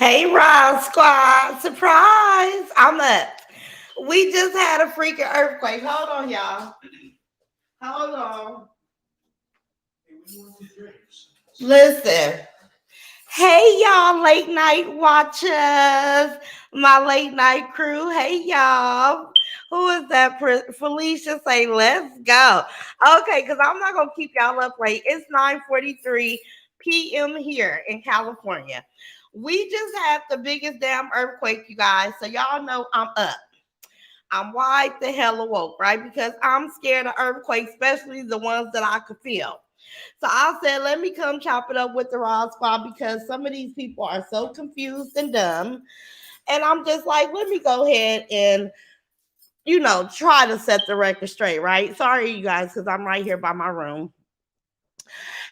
Hey, Rob Squad. Surprise. I'm up. We just had a freaking earthquake. Hold on, y'all. Hold on. Listen. Hey, y'all, late night watchers. My late night crew. Hey, y'all. Who is that? Felicia say, let's go. Okay, because I'm not going to keep y'all up late. It's 9:43 p.m. here in California. We just had the biggest damn earthquake, you guys. So y'all know I'm up. I'm wide the hell awoke, right? Because I'm scared of earthquakes, especially the ones that I could feel. So I said, let me come chop it up with the Raw Squad because some of these people are so confused and dumb. And I'm just like, let me go ahead and, try to set the record straight, right? Sorry, you guys, because I'm right here by my room.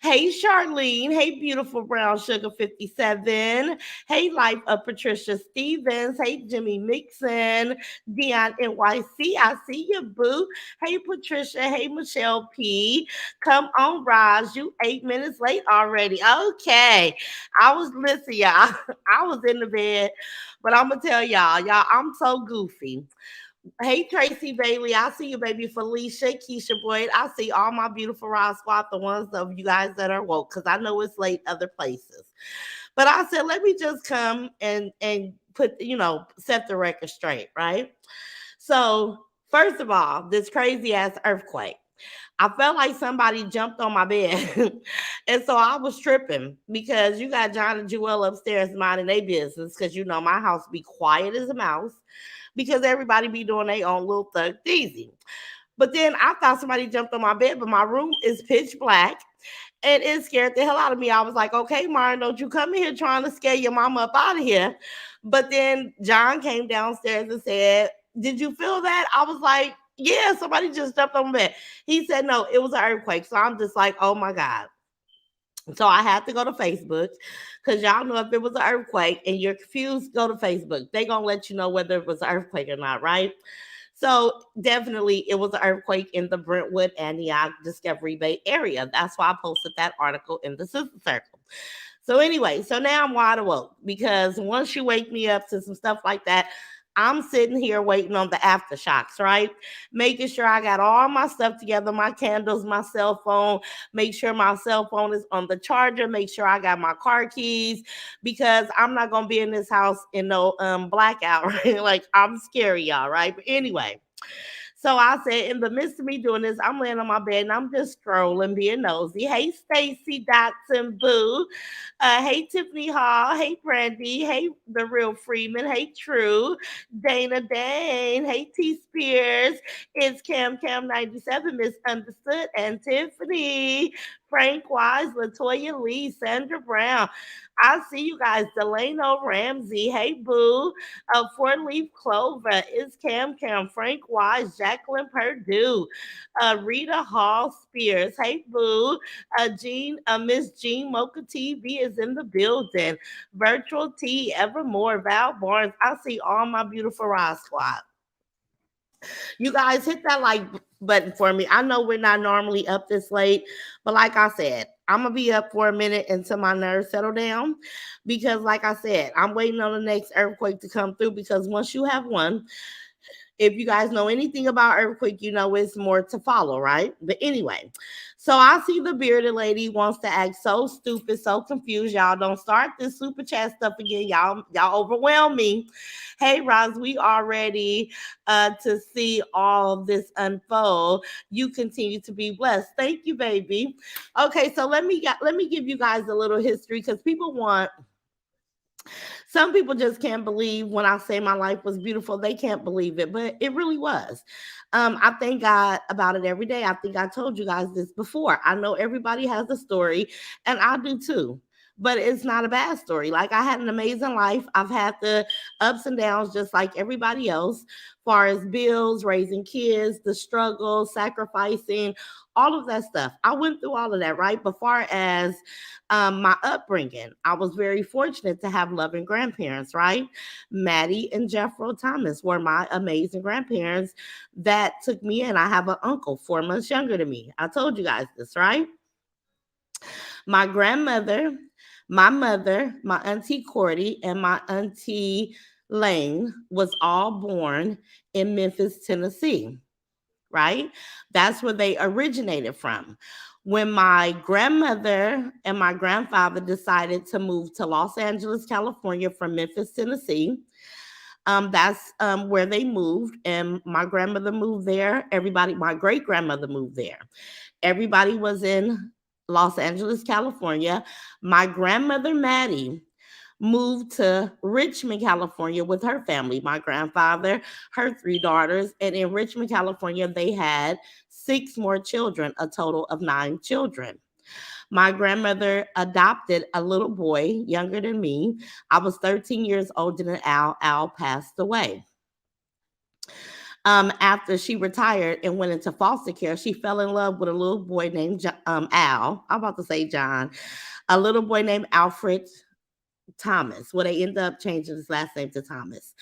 Hey, Charlene. Hey, beautiful brown sugar 57. Hey, life of Patricia Stevens. Hey, Jimmy Mixon. Dion NYC. I see you, boo. Hey, Patricia. Hey, Michelle P. Come on, Raj. You 8 minutes late already. Okay. Listen, y'all. I was in the bed, but I'm going to tell y'all, I'm so goofy. Hey Tracy Bailey, I see you, baby Felicia, Keisha Boyd. I see all my beautiful Rod Squad, the ones of you guys that are woke, because I know it's late other places. But I said, let me just come and put, set the record straight, right? So first of all, this crazy ass earthquake. I felt like somebody jumped on my bed. And so I was tripping because you got John and Jewel upstairs minding their business because my house be quiet as a mouse because everybody be doing their own little thug easy. But then I thought somebody jumped on my bed, but my room is pitch black and it scared the hell out of me. I was like, okay, Martin, don't you come in here trying to scare your mama up out of here. But then John came downstairs and said, did you feel that? I was like, yeah, somebody just jumped on my bed. He said, no, it was an earthquake. So I'm just like, oh my God. So I had to go to Facebook because y'all know if it was an earthquake and you're confused, go to Facebook. They gonna let you know whether it was an earthquake or not, right? So definitely it was an earthquake in the Brentwood, Antioch, Discovery Bay area. That's why I posted that article in the Sister Circle. So anyway, so now I'm wide awake because once you wake me up to some stuff like that, I'm sitting here waiting on the aftershocks, right? Making sure I got all my stuff together, my candles, my cell phone, make sure my cell phone is on the charger, make sure I got my car keys because I'm not gonna be in this house in no blackout, right? Like I'm scary, y'all, right? But anyway, so I said, in the midst of me doing this, I'm laying on my bed and I'm just scrolling, being nosy. Hey, Stacy Dotson Boo. Hey, Tiffany Hall. Hey, Brandy. Hey, The Real Freeman. Hey, True. Dana Dane. Hey, T Spears. It's Cam 97, Misunderstood, and Tiffany. Frank Wise, Latoya Lee, Sandra Brown. I see you guys. Delano Ramsey. Hey, Boo. Four Leaf Clover. It's Cam, Frank Wise, Jacqueline Purdue, Rita Hall Spears. Hey, Boo. Miss Jean Mocha TV is in the building. Virtual T, Evermore, Val Barnes. I see all my beautiful Ross Squad. You guys hit that like button for me. I know we're not normally up this late, but like I said, I'm gonna be up for a minute until my nerves settle down because, like I said, I'm waiting on the next earthquake to come through because once you have one, if you guys know anything about earthquake, you know it's more to follow, right? But anyway, so I see the bearded lady wants to act so stupid, so confused. Y'all don't start this super chat stuff again. Y'all overwhelm me. Hey, Roz, we are ready to see all of this unfold. You continue to be blessed. Thank you, baby. Okay, so let me give you guys a little history because some people just can't believe when I say my life was beautiful. They can't believe it, but it really was. I thank God about it every day. I think I told you guys this before. I know everybody has a story, and I do too. But it's not a bad story. Like I had an amazing life. I've had the ups and downs just like everybody else, far as bills, raising kids, the struggle, sacrificing, all of that stuff. I went through all of that, right? But far as my upbringing, I was very fortunate to have loving grandparents, right? Maddie and Jeffro Thomas were my amazing grandparents that took me in. I have an uncle 4 months younger than me. I told you guys this, right? My grandmother, My mother, my auntie Cordy, and my auntie Lane was all born in Memphis, Tennessee, right? That's where they originated from. When my grandmother and my grandfather decided to move to Los Angeles, California from Memphis, Tennessee, that's where they moved. And my grandmother moved there. Everybody, my great grandmother moved there. Everybody was in Los Angeles, California. My grandmother, Maddie, moved to Richmond, California with her family, my grandfather, her three daughters. And in Richmond, California, they had six more children, a total of nine children. My grandmother adopted a little boy younger than me. I was 13 years older than Al. Al passed away. After she retired and went into foster care, she fell in love with a little boy named Al. I'm about to say John. A little boy named Alfred Thomas. Well, they ended up changing his last name to Thomas.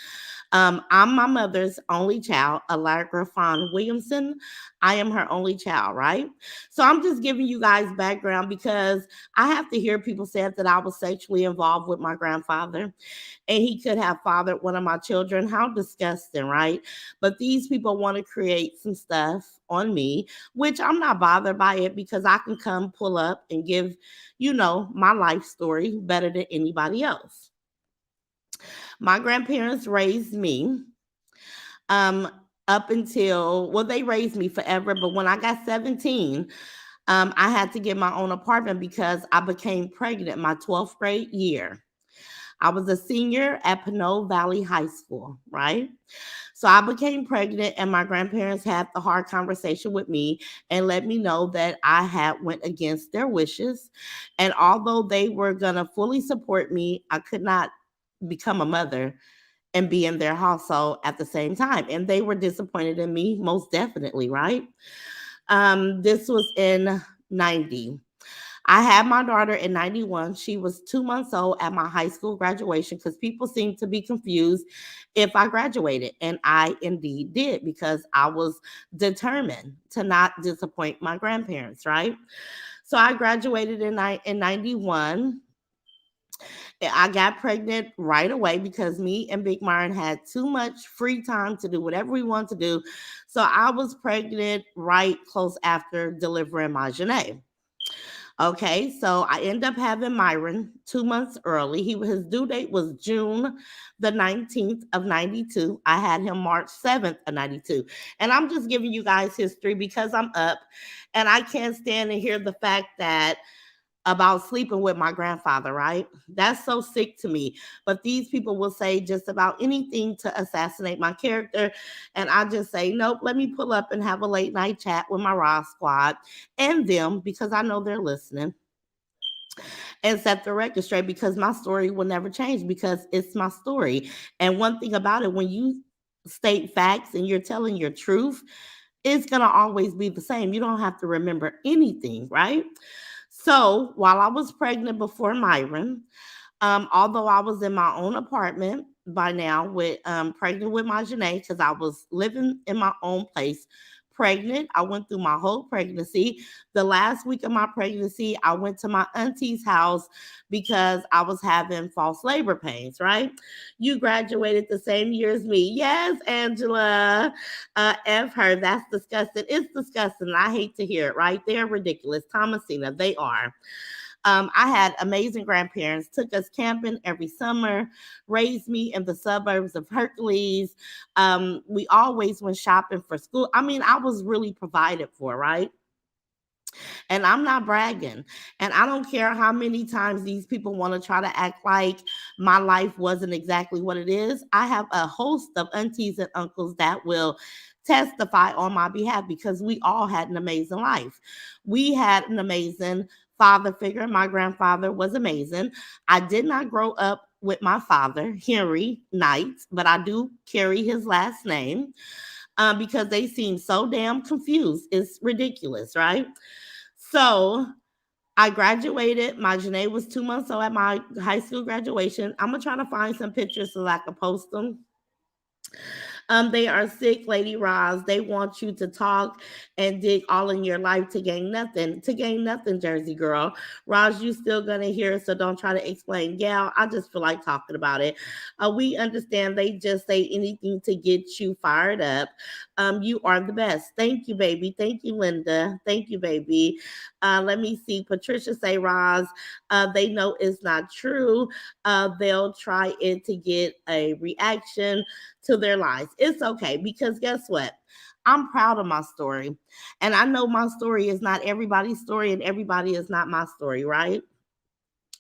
I'm my mother's only child, Allegra Fawn Williamson. I am her only child, right? So I'm just giving you guys background because I have to hear people say that I was sexually involved with my grandfather and he could have fathered one of my children. How disgusting, right? But these people want to create some stuff on me, which I'm not bothered by it because I can come pull up and give, my life story better than anybody else. My grandparents raised me um up until, well, they raised me forever, but when I got 17, I had to get my own apartment because I became pregnant my 12th grade year. I was a senior at Pinole Valley High School, right? So I became pregnant and my grandparents had the hard conversation with me and let me know that I had went against their wishes. And although they were going to fully support me, I could not become a mother and be in their household at the same time. And they were disappointed in me, most definitely, right? This was in 90. I had my daughter in 91. She was 2 months old at my high school graduation because people seem to be confused if I graduated. And I indeed did because I was determined to not disappoint my grandparents, right? So I graduated in 91. I got pregnant right away because me and Big Myron had too much free time to do whatever we wanted to do. So I was pregnant right close after delivering my Janae. Okay, so I end up having Myron 2 months early. His due date was June the 19th of 92. I had him March 7th of 92. And I'm just giving you guys history because I'm up and I can't stand and hear the fact that about sleeping with my grandfather, right? That's so sick to me. But these people will say just about anything to assassinate my character. And I just say, nope, let me pull up and have a late night chat with my Raw squad and them because I know they're listening and set the record straight because my story will never change because it's my story. And one thing about it, when you state facts and you're telling your truth, it's going to always be the same. You don't have to remember anything, right? So while I was pregnant before Myron, although I was in my own apartment by now with pregnant with my Janae because I was living in my own place. Pregnant, I went through my whole pregnancy. The last week of my pregnancy, I went to my auntie's house because I was having false labor pains, right? You graduated the same year as me. Yes, Angela. F her. That's disgusting. It's disgusting. I hate to hear it, right? They're ridiculous. Thomasina, they are. I had amazing grandparents, took us camping every summer, raised me in the suburbs of Hercules. We always went shopping for school. I mean, I was really provided for, right? And I'm not bragging. And I don't care how many times these people want to try to act like my life wasn't exactly what it is. I have a host of aunties and uncles that will testify on my behalf because we all had an amazing life. We had an amazing father figure. My grandfather was amazing. I did not grow up with my father, Henry Knight, but I do carry his last name because they seem so damn confused. It's ridiculous, right? So I graduated. My Janae was 2 months old at my high school graduation. I'm gonna try to find some pictures so that I can post them. They are sick, Lady Roz. They want you to talk and dig all in your life to gain nothing. To gain nothing, Jersey girl. Roz, you still gonna hear, so don't try to explain. Gal, I just feel like talking about it. We understand they just say anything to get you fired up. You are the best. Thank you, baby. Thank you, Linda. Thank you, baby. Let me see. Patricia say, Roz, they know it's not true. They'll try it to get a reaction to their lives. It's okay because guess what? I'm proud of my story. And I know my story is not everybody's story and everybody is not my story, right?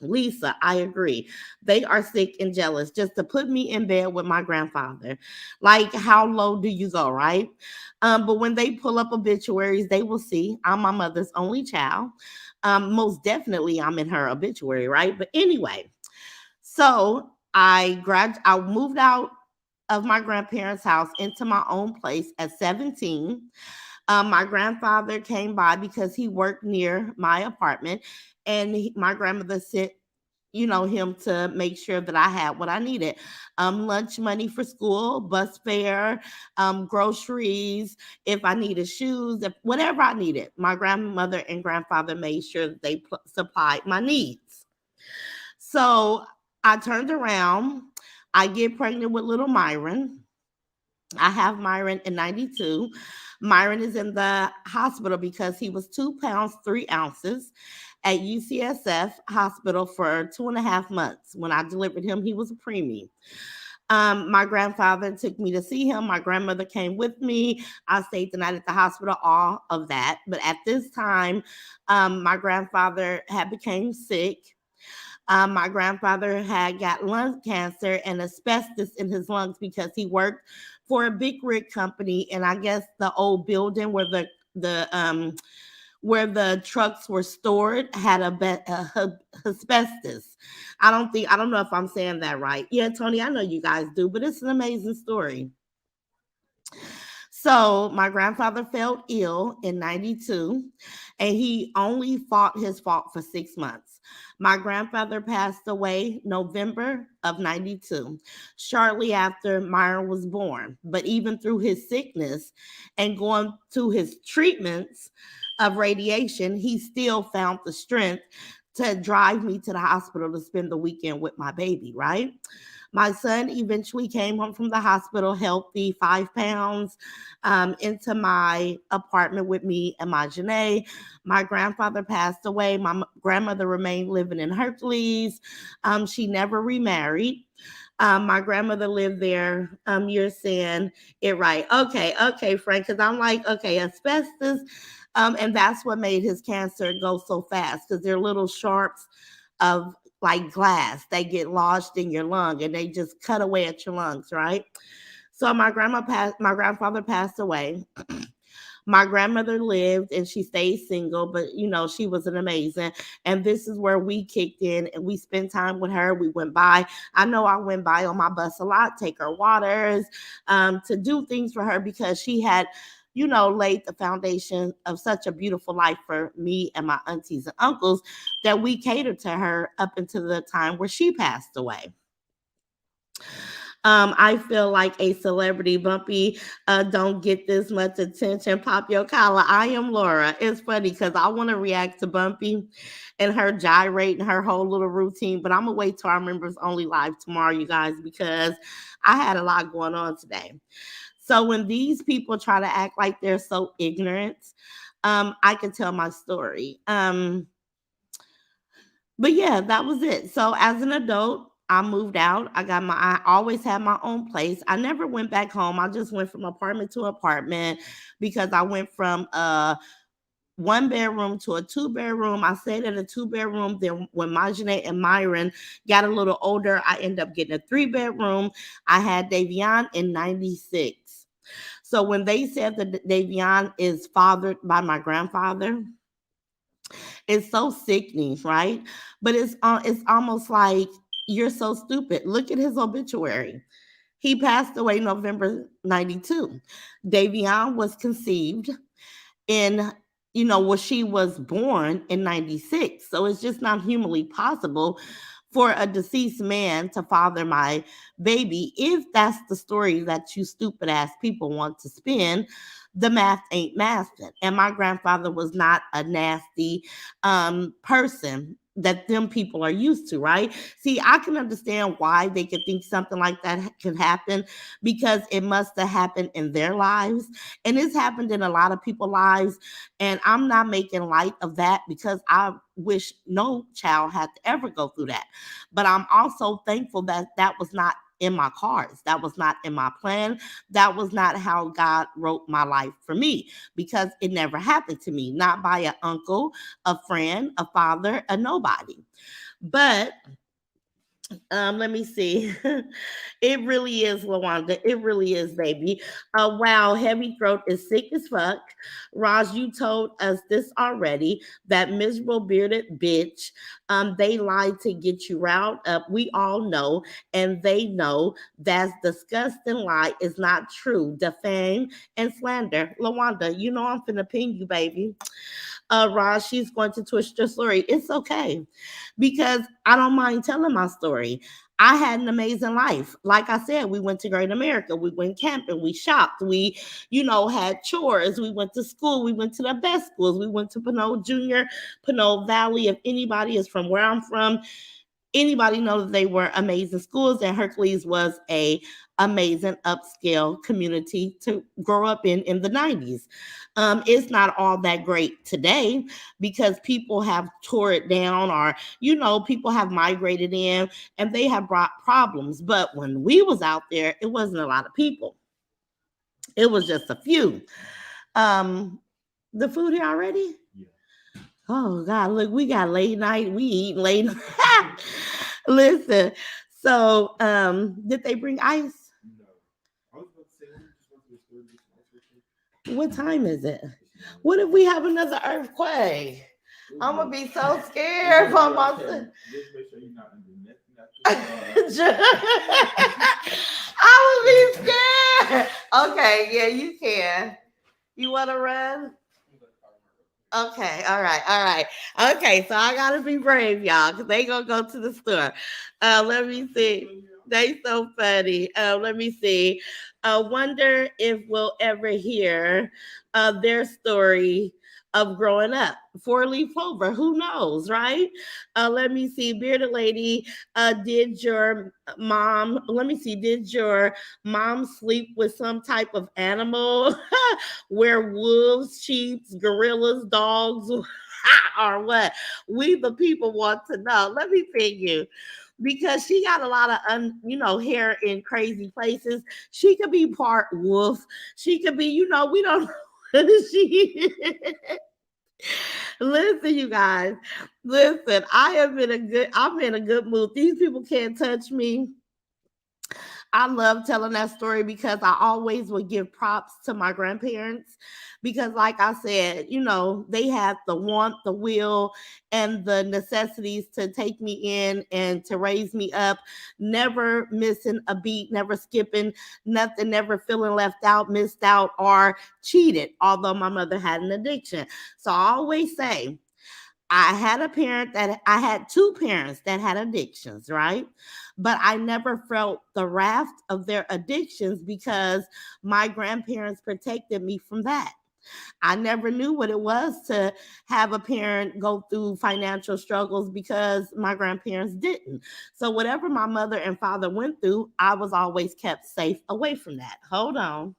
Lisa, I agree. They are sick and jealous just to put me in bed with my grandfather. Like, how low do you go, right? But when they pull up obituaries, they will see I'm my mother's only child. Most definitely, I'm in her obituary, right? But anyway, so I moved out of my grandparents' house into my own place at 17. My grandfather came by because he worked near my apartment, and my grandmother sent him to make sure that I had what I needed. Lunch money for school, bus fare, groceries, if I needed shoes, if whatever I needed. My grandmother and grandfather made sure that they supplied my needs. So I turned around. I get pregnant with little Myron. I have Myron in 92. Myron is in the hospital because he was 2 pounds, 3 ounces at UCSF hospital for 2.5 months. When I delivered him, he was a preemie. My grandfather took me to see him. My grandmother came with me. I stayed the night at the hospital, all of that. But at this time, my grandfather had became sick. My grandfather had got lung cancer and asbestos in his lungs because he worked for a big rig company, and I guess the old building where the trucks were stored had asbestos. I don't know if I'm saying that right. Yeah, Tony, I know you guys do, but it's an amazing story. So my grandfather fell ill in 92, and he only fought his fault for 6 months. My grandfather passed away November of 92, shortly after Myron was born. But even through his sickness and going to his treatments of radiation, he still found the strength to drive me to the hospital to spend the weekend with my baby, right? My son eventually came home from the hospital healthy, 5 pounds, into my apartment with me and my Janae. My grandfather passed away. My grandmother remained living in Hercules. She never remarried. My grandmother lived there. You're saying it right. Okay, Frank, because I'm like, okay, asbestos. And that's what made his cancer go so fast because they're little sharps of like glass. They get lodged in your lung and they just cut away at your lungs, right? So my grandfather passed away. My grandmother lived and she stayed single, but she was an amazing. And this is where we kicked in and we spent time with her. We went by. I know I went by on my bus a lot, take her waters, to do things for her because she had laid the foundation of such a beautiful life for me and my aunties and uncles that we catered to her up until the time where she passed away. I feel like a celebrity. Bumpy don't get this much attention. Pop your collar. I am Laura. It's funny because I want to react to Bumpy and her gyrate and her whole little routine, but I'm gonna wait till our members only live tomorrow, you guys, because I had a lot going on today. So when these people try to act like they're so ignorant, I can tell my story. But yeah, that was it. So as an adult, I moved out. I always had my own place. I never went back home. I just went from apartment to apartment because I went from a 1 bedroom to a 2 bedroom. I stayed at a 2 bedroom. Then when Majane and Myron got a little older, I ended up getting a 3 bedroom. I had Davion in 96. So when they said that Davion is fathered by my grandfather, it's so sickening, right? But it's almost like you're so stupid. Look at his obituary. He passed away November 92. Davion was conceived in, where she was born in 96. So it's just not humanly possible for a deceased man to father my baby, if that's the story that you stupid ass people want to spin, the math ain't mathing. And my grandfather was not a nasty person that them people are used to, right? See, I can understand why they could think something like that can happen, because it must have happened in their lives, and it's happened in a lot of people's lives. And I'm not making light of that, because I wish no child had to ever go through that. But I'm also thankful that that was not in my cards. That was not in my plan. That was not how God wrote my life for me, because it never happened to me, not by an uncle, a friend, a father, a nobody. But let me see. It really is, Lawanda. It really is, baby. Wow, heavy throat is sick as fuck. Raj, you told us this already. That miserable bearded bitch. They lied to get you riled up. We all know, and they know that's disgusting lie is not true. Defame and slander. Lawanda, you know I'm finna ping you, baby. Raj, she's going to twist your story. It's okay, because I don't mind telling my story. I had an amazing life. Like I said, we went to Great America. We went camping. We shopped. We, had chores. We went to school. We went to the best schools. We went to Pinole Junior, Pinole Valley. If anybody is from where I'm from, anybody know that they were amazing schools, and Hercules was a amazing upscale community to grow up in the 90s. It's not all that great today, because people have tore it down, or people have migrated in and they have brought problems. But when we was out there, it wasn't a lot of people. It was just a few. um the food here already. Oh God, look, we got late night. We eat late. Listen, so did they bring ice? What time is it? What if we have another earthquake? I'm gonna be so scared for my. I would be scared. Okay, yeah, you can. You want to run? Okay, all right, all right. Okay, so I gotta be brave, y'all, because they gonna go to the store. Let me see. They so funny. Let me see. Wonder if we'll ever hear their story of growing up. Four leaf clover. Who knows, right? Let me see. Bearded lady. Did your mom? Let me see. Did your mom sleep with some type of animal? Where wolves, sheep, gorillas, dogs, or what? We the people want to know. Let me tell you, because she got a lot of hair in crazy places. She could be part wolf. She could be, we don't know. She listen, you guys. Listen, I'm in a good mood. These people can't touch me. I love telling that story, because I always would give props to my grandparents, because, like I said, they had the want, the will, and the necessities to take me in and to raise me up, never missing a beat, never skipping nothing, never feeling left out, missed out, or cheated, although my mother had an addiction. So I always say, I had two parents that had addictions, right? But I never felt the wrath of their addictions, because my grandparents protected me from that. I never knew what it was to have a parent go through financial struggles, because my grandparents didn't. So whatever my mother and father went through, I was always kept safe away from that. Hold on.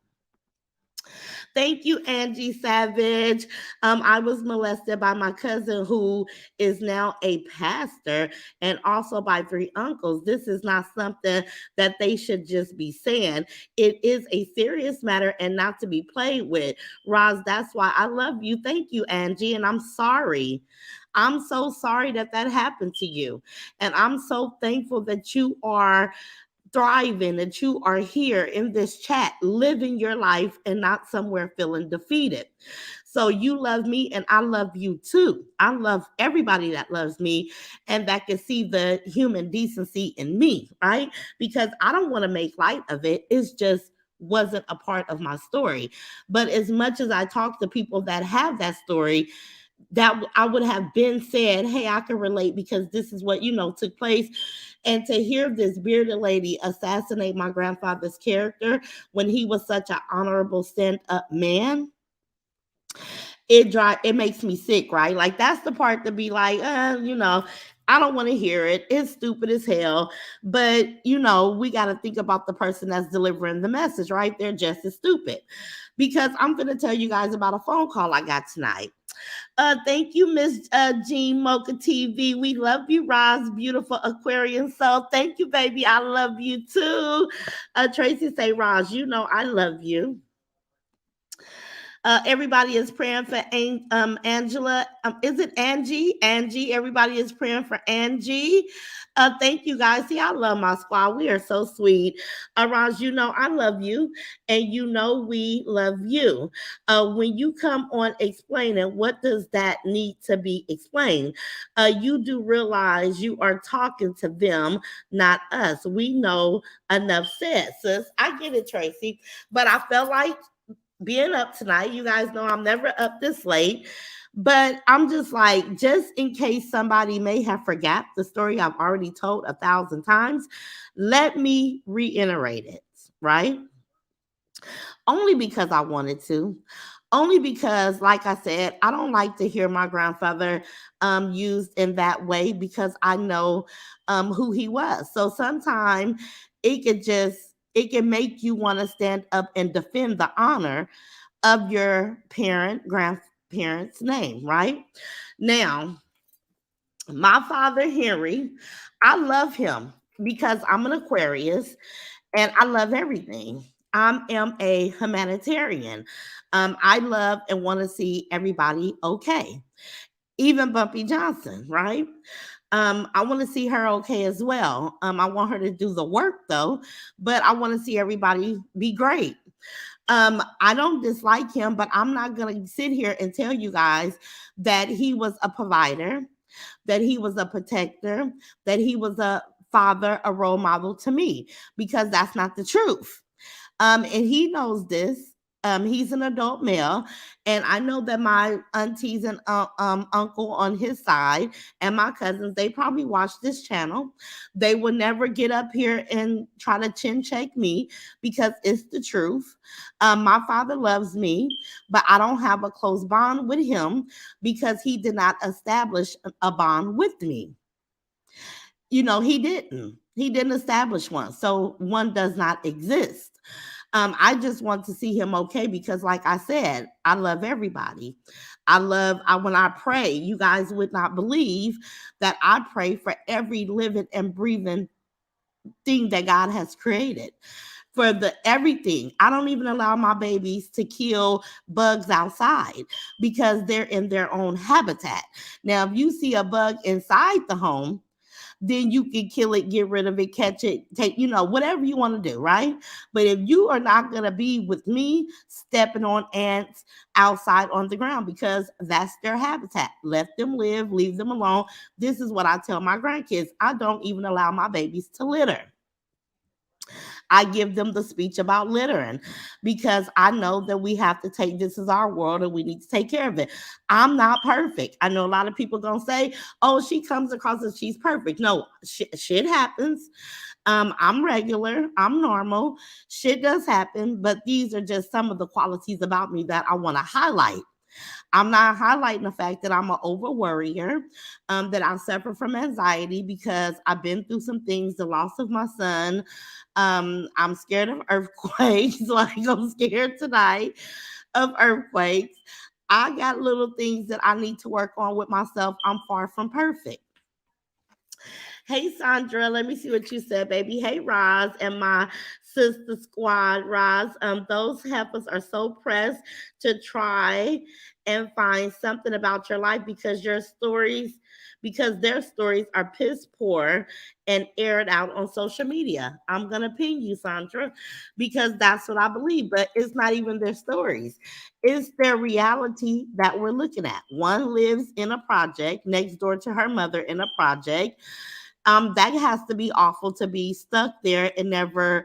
Thank you, Angie Savage. I was molested by my cousin, who is now a pastor, and also by three uncles. This is not something that they should just be saying. It is a serious matter and not to be played with. Roz, that's why I love you. Thank you, Angie, and I'm sorry. I'm so sorry that that happened to you. And I'm so thankful that you are thriving, that you are here in this chat, living your life and not somewhere feeling defeated. So you love me and I love you too. I love everybody that loves me and that can see the human decency in me, right? Because I don't want to make light of it. It's just wasn't a part of my story. But as much as I talk to people that have that story, that I would have been said, hey, I can relate because this is what, took place. And to hear this bearded lady assassinate my grandfather's character when he was such an honorable stand up man, it makes me sick, right? Like that's the part to be like, I don't want to hear it. It's stupid as hell. But we got to think about the person that's delivering the message, right? They're just as stupid. Because I'm gonna tell you guys about a phone call I got tonight. Thank you, Miss Jean Mocha TV. We love you, Roz, beautiful Aquarian soul. Thank you, baby. I love you too. Tracy say, Roz, I love you. Everybody is praying for Angela. Is it Angie? Angie. Everybody is praying for Angie. Thank you guys. See, I love my squad. We are so sweet. Raj, I love you, and we love you. When you come on explaining, what does that need to be explained? You do realize you are talking to them, not us. We know enough said, sis. I get it, Tracy, but I felt like being up tonight. You guys know I'm never up this late. But I'm just like, just in case somebody may have forgot the story I've already told 1,000 times, let me reiterate it, right? Only because I wanted to. Only because, like I said, I don't like to hear my grandfather used in that way because I know who he was. So sometimes it can make you want to stand up and defend the honor of your grandparent's name, right? Now, my father, Henry, I love him because I'm an Aquarius and I love everything. I am a humanitarian. I love and want to see everybody okay, even Bumpy Johnson, right? I want to see her okay as well. I want her to do the work though, but I want to see everybody be great. I don't dislike him, but I'm not going to sit here and tell you guys that he was a provider, that he was a protector, that he was a father, a role model to me, because that's not the truth. And he knows this. He's an adult male, and I know that my aunties and uncle on his side and my cousins, they probably watch this channel. They will never get up here and try to chin check me because it's the truth. My father loves me, but I don't have a close bond with him because he did not establish a bond with me. He didn't. He didn't establish one. So one does not exist. I just want to see him okay because, like I said, I love everybody. When I pray, you guys would not believe that I pray for every living and breathing thing that God has created. For the everything. I don't even allow my babies to kill bugs outside because they're in their own habitat. Now, if you see a bug inside the home, then you can kill it, get rid of it, catch it, take, whatever you want to do, right? But if you are not going to be with me stepping on ants outside on the ground because that's their habitat, let them live, leave them alone. This is what I tell my grandkids. I don't even allow my babies to litter. I give them the speech about littering because I know that we have to take this is our world and we need to take care of it. I'm not perfect. I know a lot of people gonna say, "Oh, she comes across as she's perfect." No, shit happens. I'm regular. I'm normal. Shit does happen, but these are just some of the qualities about me that I want to highlight. I'm not highlighting the fact that I'm an over worrier, that I suffer from anxiety because I've been through some things, the loss of my son. I'm scared of earthquakes, like I'm scared tonight of earthquakes. I got little things that I need to work on with myself. I'm far from perfect. Hey, Sandra, let me see what you said, baby. Hey, Roz and my sister squad, Roz. Those helpers are so pressed to try and find something about your life because their stories are piss poor and aired out on social media. I'm gonna ping you, Sandra, because that's what I believe. But it's not even their stories; it's their reality that we're looking at. One lives in a project next door to her mother in a project. That has to be awful to be stuck there and never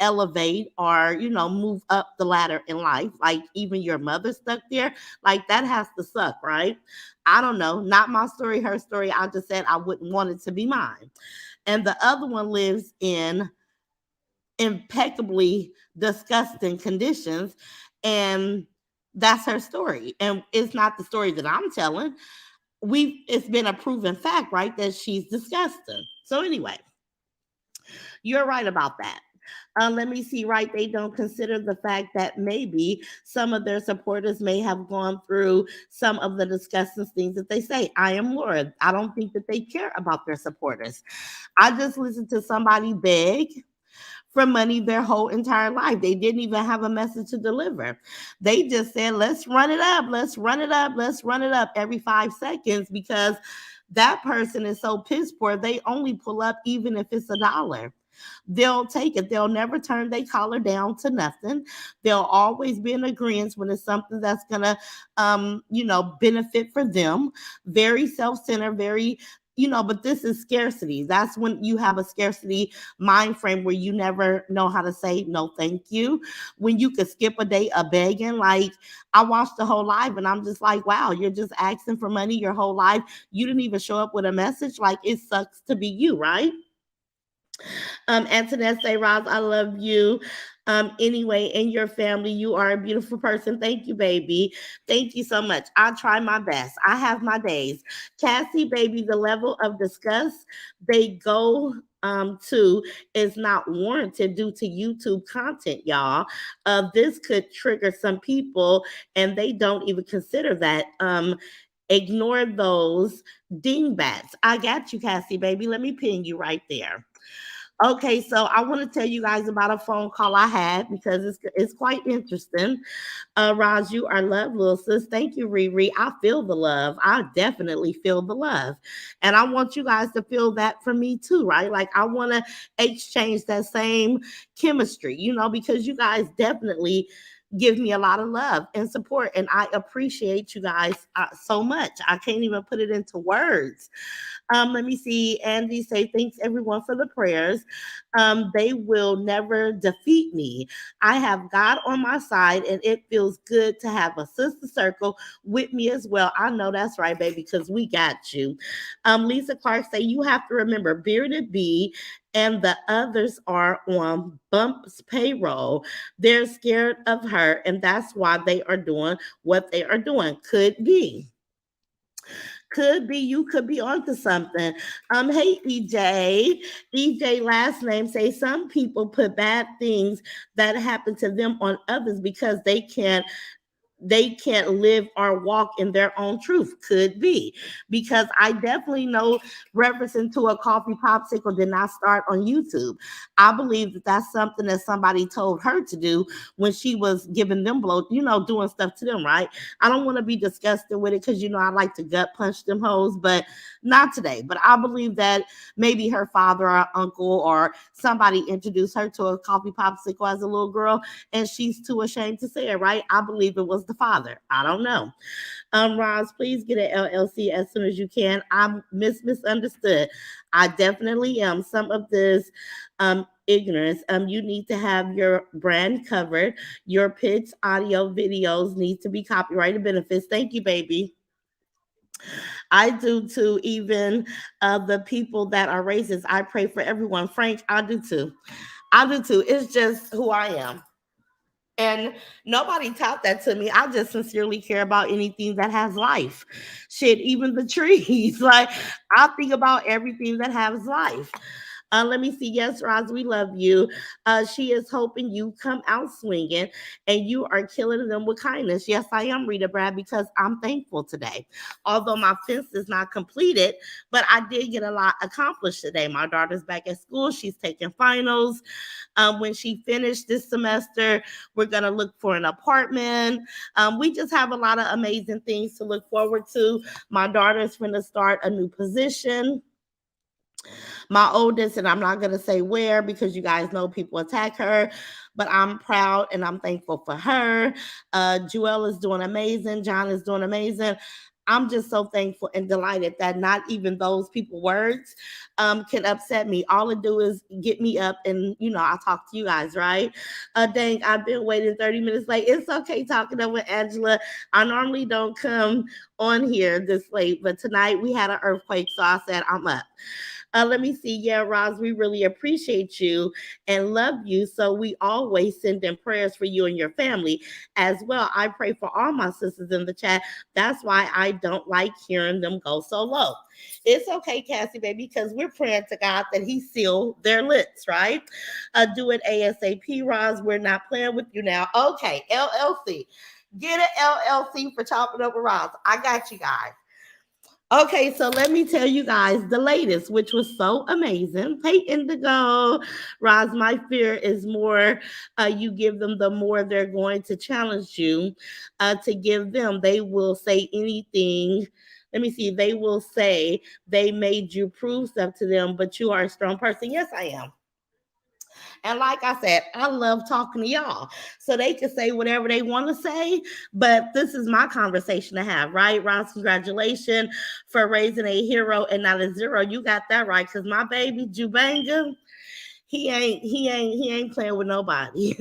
elevate or, move up the ladder in life. Like even your mother stuck there, like that has to suck, right? I don't know. Not my story, her story. I just said I wouldn't want it to be mine. And the other one lives in impeccably disgusting conditions. And that's her story. And it's not the story that I'm telling. It's been a proven fact, right, that she's disgusting. So anyway, you're right about that. Let me see, right? They don't consider the fact that maybe some of their supporters may have gone through some of the disgusting things that they say. I am Lord. I don't think that they care about their supporters. I just listened to somebody beg for money their whole entire life. They didn't even have a message to deliver. They just said, let's run it up, let's run it up, let's run it up every 5 seconds because that person is so piss poor. They only pull up even if it's $1. They'll take it. They'll never turn their collar down to nothing. They'll always be in agreement when it's something that's gonna, benefit for them. Very self-centered, very, but this is scarcity. That's when you have a scarcity mind frame where you never know how to say no thank you. When you could skip a day of begging, like I watched the whole live and I'm just like, wow, you're just asking for money your whole life. You didn't even show up with a message. Like it sucks to be you, right? Antoinette say, Roz, I love you. Anyway, in your family, you are a beautiful person. Thank you, baby. Thank you so much. I try my best. I have my days. Cassie, baby, the level of disgust they go to is not warranted due to YouTube content, y'all. This could trigger some people, and they don't even consider that. Ignore those dingbats. I got you, Cassie, baby. Let me pin you right there. Okay, so I want to tell you guys about a phone call I had because it's quite interesting. Raj, you are love, little sis. Thank you, Riri. I feel the love. I definitely feel the love. And I want you guys to feel that from me too, right? Like I want to exchange that same chemistry, because you guys definitely give me a lot of love and support. And I appreciate you guys so much. I can't even put it into words. Let me see. Andy say, thanks everyone for the prayers. They will never defeat me. I have God on my side, and it feels good to have a sister circle with me as well. I know that's right, baby, because we got you. Lisa Clark say, you have to remember Bearded B and the others are on Bump's payroll. They're scared of her, and that's why they are doing what they are doing. Could be. Could be you could be onto something. Hey EJ. EJ last name say some people put bad things that happen to them on others because they can't live or walk in their own truth. Could be because I definitely know referencing to a coffee popsicle did not start on YouTube. I believe that that's something that somebody told her to do when she was giving them blow, doing stuff to them, right? I don't want to be disgusted with it because I like to gut punch them hoes, but not today. But I believe that maybe her father or uncle or somebody introduced her to a coffee popsicle as a little girl and she's too ashamed to say it, right? I believe it was the father. I don't know. Roz, please get an LLC as soon as you can. I'm misunderstood. I definitely am. Some of this ignorance. You need to have your brand covered. Your pitch, audio, videos need to be copyrighted benefits. Thank you, baby. I do too. Even the people that are racist, I pray for everyone. Frank, I do too. I do too. It's just who I am. And nobody taught that to me. I just sincerely care about anything that has life. Shit, even the trees. Like, I think about everything that has life. Let me see. Yes, Roz, we love you. She is hoping you come out swinging and you are killing them with kindness. Yes, I am, Rita Brad, because I'm thankful today. Although my fence is not completed, but I did get a lot accomplished today. My daughter's back at school. She's taking finals. When she finished this semester, we're going to look for an apartment. We just have a lot of amazing things to look forward to. My daughter's going to start a new position. My oldest, and I'm not going to say where because you guys know people attack her, but I'm proud and I'm thankful for her. Jewel is doing amazing. John is doing amazing. I'm just so thankful and delighted that not even those people words can upset me. All it do is get me up and, I talk to you guys, right? Dang, I've been waiting 30 minutes late. It's okay talking up with Angela. I normally don't come on here this late, but tonight we had an earthquake, so I said I'm up. Let me see. Yeah, Roz, we really appreciate you and love you. So we always send in prayers for you and your family as well. I pray for all my sisters in the chat. That's why I don't like hearing them go so low. It's okay, Cassie, baby, because we're praying to God that He seal their lips, right? Do it ASAP, Roz. We're not playing with you now. Okay, LLC. Get an LLC for chopping up with Roz. I got you guys. Okay, so let me tell you guys the latest, which was so amazing. Hey, Indigo, Roz, my fear is more you give them, the more they're going to challenge you to give them. They will say anything. Let me see. They will say they made you prove stuff to them, but you are a strong person. Yes, I am. And like I said, I love talking to y'all. So they can say whatever they want to say, but this is my conversation to have, right? Ross, congratulations for raising a hero and not a zero. You got that right. Cause my baby Jubanga, he ain't playing with nobody.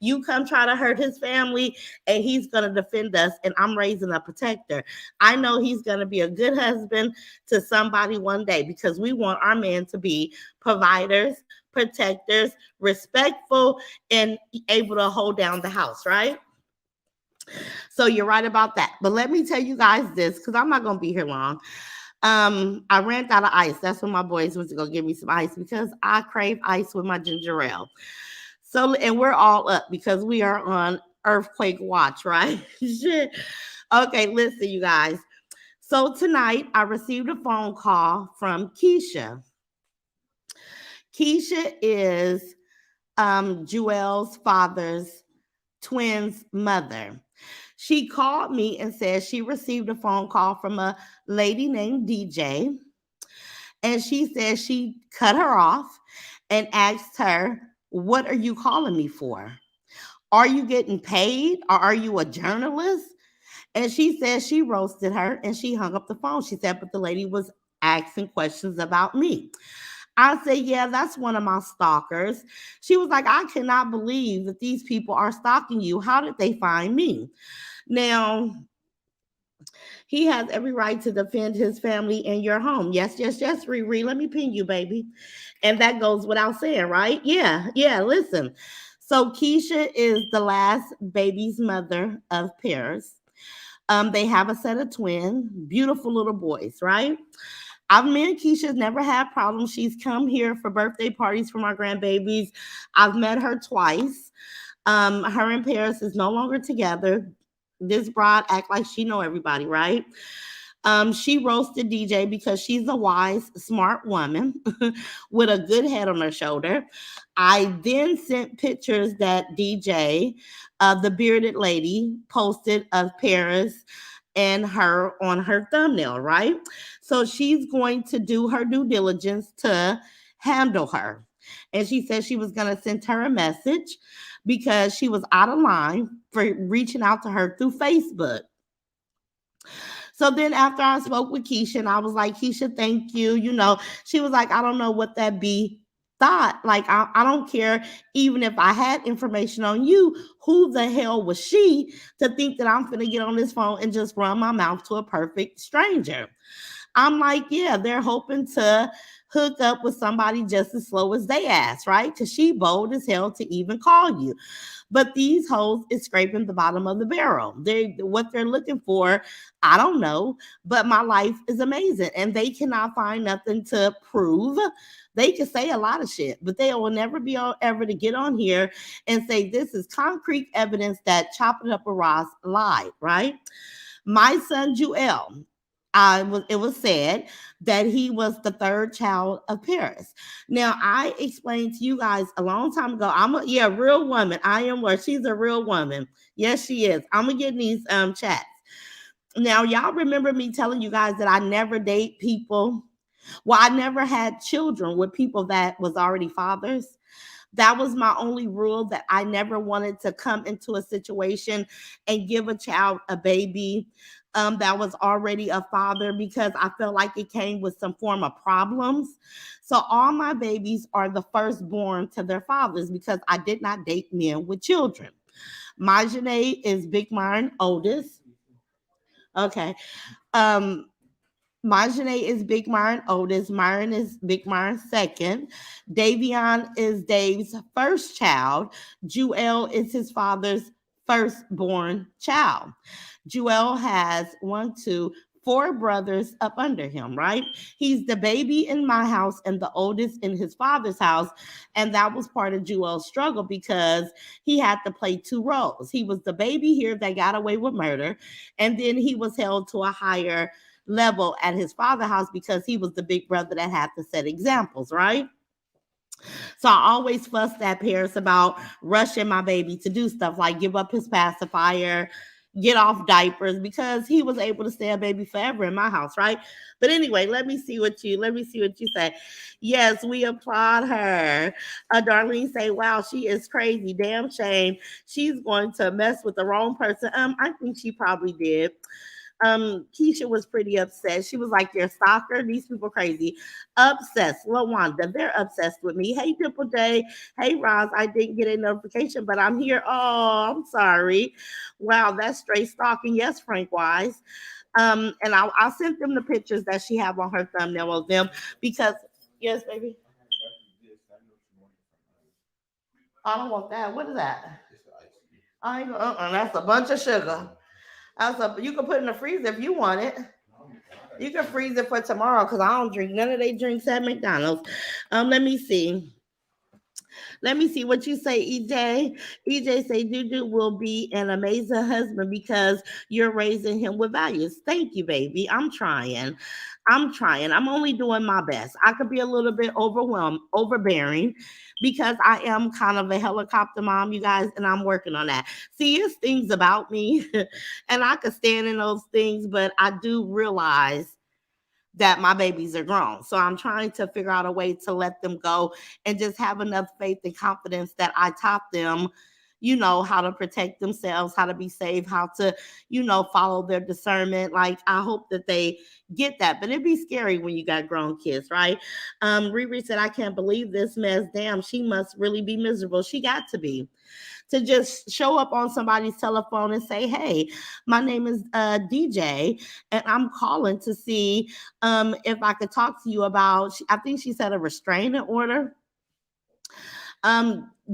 You come try to hurt his family and he's gonna defend us, and I'm raising a protector. I know he's gonna be a good husband to somebody one day because we want our men to be providers, protectors, respectful, and able to hold down the house, right? So you're right about that. But let me tell you guys this, because I'm not gonna be here long. I ran out of ice. That's when my boys went to go give me some ice because I crave ice with my ginger ale. So, and we're all up because we are on earthquake watch, right? Shit. Okay, listen, you guys. So tonight I received a phone call from Keisha. Keisha is Jewel's father's twins' mother. She called me and said she received a phone call from a lady named DJ. And she said she cut her off and asked her, "What are you calling me for? Are you getting paid or are you a journalist?" And she said she roasted her and she hung up the phone. She said, but the lady was asking questions about me. I said, yeah, that's one of my stalkers. She was like, I cannot believe that these people are stalking you. How did they find me? Now, he has every right to defend his family in your home. Yes, yes, yes, Riri. Let me pin you, baby. And that goes without saying, right? Yeah, yeah, listen. So Keisha is the last baby's mother of Paris. They have a set of twins, beautiful little boys, right? Me and Keisha's never had problems. She's come here for birthday parties for my grandbabies. I've met her twice. Her and Paris is no longer together. This bride act like she know everybody, right? She roasted DJ because she's a wise, smart woman with a good head on her shoulder. I then sent pictures that DJ, the bearded lady, posted of Paris and her on her thumbnail, right? So she's going to do her due diligence to handle her. And she said she was going to send her a message because she was out of line for reaching out to her through Facebook. So then after I spoke with Keisha and I was like, Keisha, thank you. She was like, I don't know what that be thought. Like, I don't care. Even if I had information on you, who the hell was she to think that I'm going to get on this phone and just run my mouth to a perfect stranger? I'm like, yeah, they're hoping to hook up with somebody just as slow as they ass, right? Because she bold as hell to even call you. But these hoes is scraping the bottom of the barrel. They what they're looking for, I don't know. But my life is amazing, and they cannot find nothing to prove. They can say a lot of shit, but they will never be ever to get on here and say this is concrete evidence that Chopping Up a Ross lied, right? My son Joel, it was said that he was the third child of Paris. Now I explained to you guys a long time ago. I'm a real woman. I am where she's a real woman. Yes, she is. I'm gonna get in these chats. Now y'all remember me telling you guys that I never date people. Well, I never had children with people that was already fathers. That was my only rule, that I never wanted to come into a situation and give a child a baby that was already a father, because I felt like it came with some form of problems. So all my babies are the firstborn to their fathers because I did not date men with children. My Janae is Big Myron oldest. Okay. Um, Marjane is Big Myron oldest. Myron is Big Myron second. Davion is Dave's first child. Jewel is his father's firstborn child. Jewel has one, two, four brothers up under him, right? He's the baby in my house and the oldest in his father's house. And that was part of Jewel's struggle because he had to play two roles. He was the baby here that got away with murder, and then he was held to a higher level at his father's house because he was the big brother that had to set examples, right? So I always fussed at Paris about rushing my baby to do stuff like give up his pacifier, get off diapers, because he was able to stay a baby forever in my house, right? But anyway, let me see what you say. Yes, we applaud her. Darlene say, wow, she is crazy. Damn shame. She's going to mess with the wrong person. I think she probably did. Keisha was pretty upset. She was like, "You're a stalker. These people crazy." Obsessed. Lawanda, they're obsessed with me. Hey, Triple J. Hey, Roz. I didn't get a notification, but I'm here. Oh, I'm sorry. Wow, that's straight stalking. Yes, Frank Wise. And I'll send them the pictures that she have on her thumbnail of them because yes, baby. I don't want that. What is that? I ain't, that's a bunch of sugar. You can put it in the freezer if you want it. You can freeze it for tomorrow because I don't drink none of they drinks at McDonald's. Let me see. Let me see what you say, EJ. EJ say Juju will be an amazing husband because you're raising him with values. Thank you, baby. I'm trying. I'm trying. I'm only doing my best. I could be a little bit overbearing because I am kind of a helicopter mom, you guys, and I'm working on that. See, it's things about me, and I could stand in those things, but I do realize that my babies are grown. So I'm trying to figure out a way to let them go and just have enough faith and confidence that I taught them, how to protect themselves, how to be safe, how to, follow their discernment. Like, I hope that they get that. But it'd be scary when you got grown kids, right? Riri said, I can't believe this mess. Damn, she must really be miserable. She got to be to just show up on somebody's telephone and say, "Hey, my name is DJ, and I'm calling to see if I could talk to you about." I think she said a restraining order.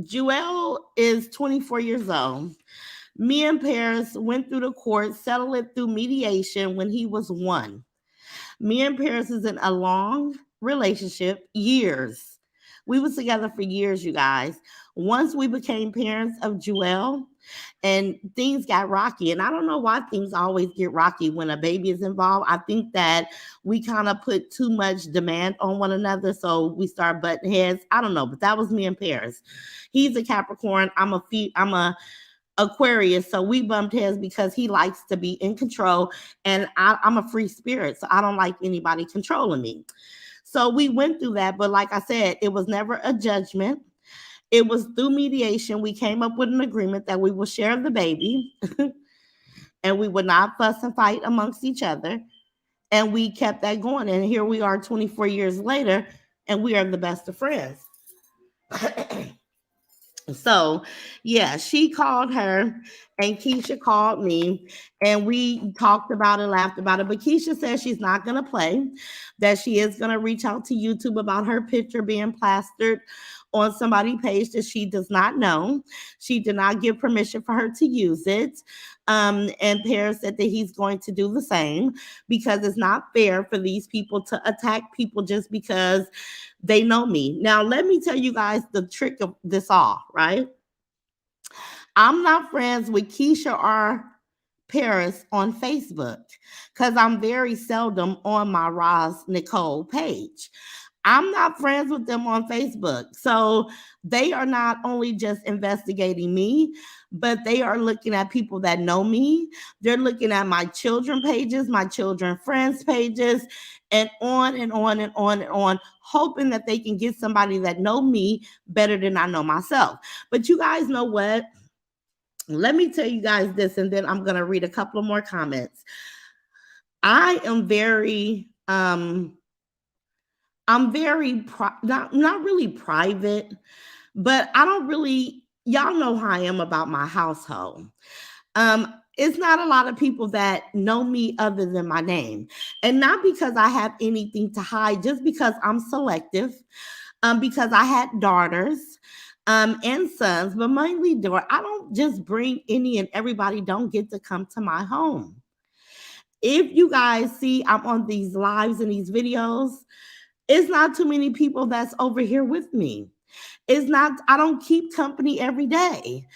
Jewel is 24 years old. Me and Paris went through the court, settled it through mediation when he was one. Me and Paris is in a long relationship, years. We was together for years, you guys. Once we became parents of Jewel, and things got rocky. And I don't know why things always get rocky when a baby is involved. I think that we kind of put too much demand on one another, so we start butting heads. I don't know, but that was me and Paris. He's a Capricorn. I'm a Aquarius, so we bumped heads because he likes to be in control, and I'm a free spirit, so I don't like anybody controlling me. So we went through that, but like I said, it was never a judgment. It was through mediation. We came up with an agreement that we will share the baby and we would not fuss and fight amongst each other. And we kept that going. And here we are 24 years later, and we are the best of friends. So, yeah, she called her and Keisha called me and we talked about it, laughed about it. But Keisha says she's not going to play, that she is going to reach out to YouTube about her picture being plastered on somebody's page that she does not know. She did not give permission for her to use it. And Paris said that he's going to do the same because it's not fair for these people to attack people just because they know me. Now, let me tell you guys the trick of this all, right? I'm not friends with Keisha or Paris on Facebook because I'm very seldom on my Roz Nicole page. I'm not friends with them on Facebook. So they are not only just investigating me, but they are looking at people that know me. They're looking at my children pages, my children friends pages, and on and on and on and on, hoping that they can get somebody that know me better than I know myself. But you guys know what? Let me tell you guys this, and then I'm going to read a couple of more comments. I am very I'm very not really private, but I don't really, y'all know how I am about my household. It's not a lot of people that know me other than my name. And not because I have anything to hide, just because I'm selective. Because I had daughters and sons, but mainly daughter. I don't just bring any and everybody don't get to come to my home. If you guys see I'm on these lives and these videos, it's not too many people that's over here with me. It's not, I don't keep company every day.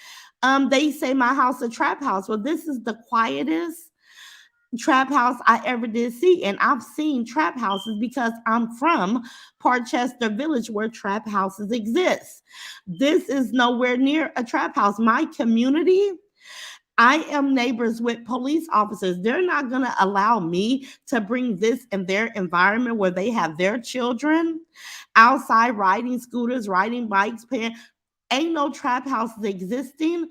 They say my house a trap house. Well, this is the quietest trap house I ever did see. And I've seen trap houses because I'm from Parchester Village where trap houses exist. This is nowhere near a trap house. My community, I am neighbors with police officers. They're not going to allow me to bring this in their environment where they have their children outside riding scooters, riding bikes, paying. Ain't no trap houses existing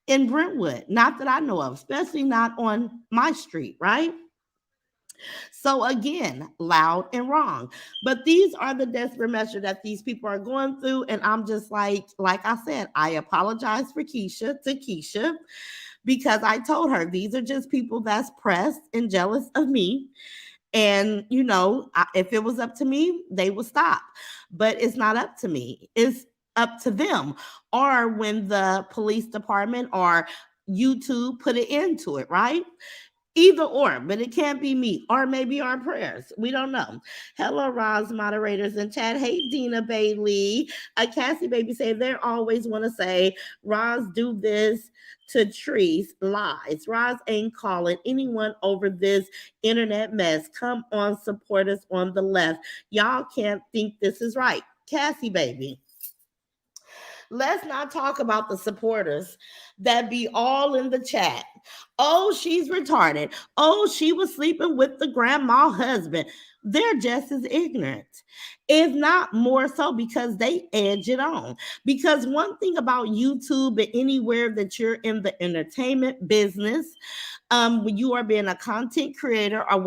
in Brentwood, not that I know of, especially not on my street, right? So again, loud and wrong. But these are the desperate measures that these people are going through. And I'm just like I said, I apologize for Keisha, because I told her these are just people that's pressed and jealous of me. And, if it was up to me, they would stop. But it's not up to me. It's up to them. Or when the police department or YouTube put it into it, right? Either or, but it can't be me or maybe our prayers. We don't know. Hello, Roz, moderators in chat. Hey, Dina Bailey. Cassie Baby say they always want to say, Roz, do this to Treese. Lies. Roz ain't calling anyone over this internet mess. Come on, support us on the left. Y'all can't think this is right. Cassie Baby. Let's not talk about the supporters that be all in the chat. Oh, she's retarded. Oh, she was sleeping with the grandma husband. They're just as ignorant, if not more so, because they edge it on. Because one thing about YouTube and anywhere that you're in the entertainment business, when you are being a content creator or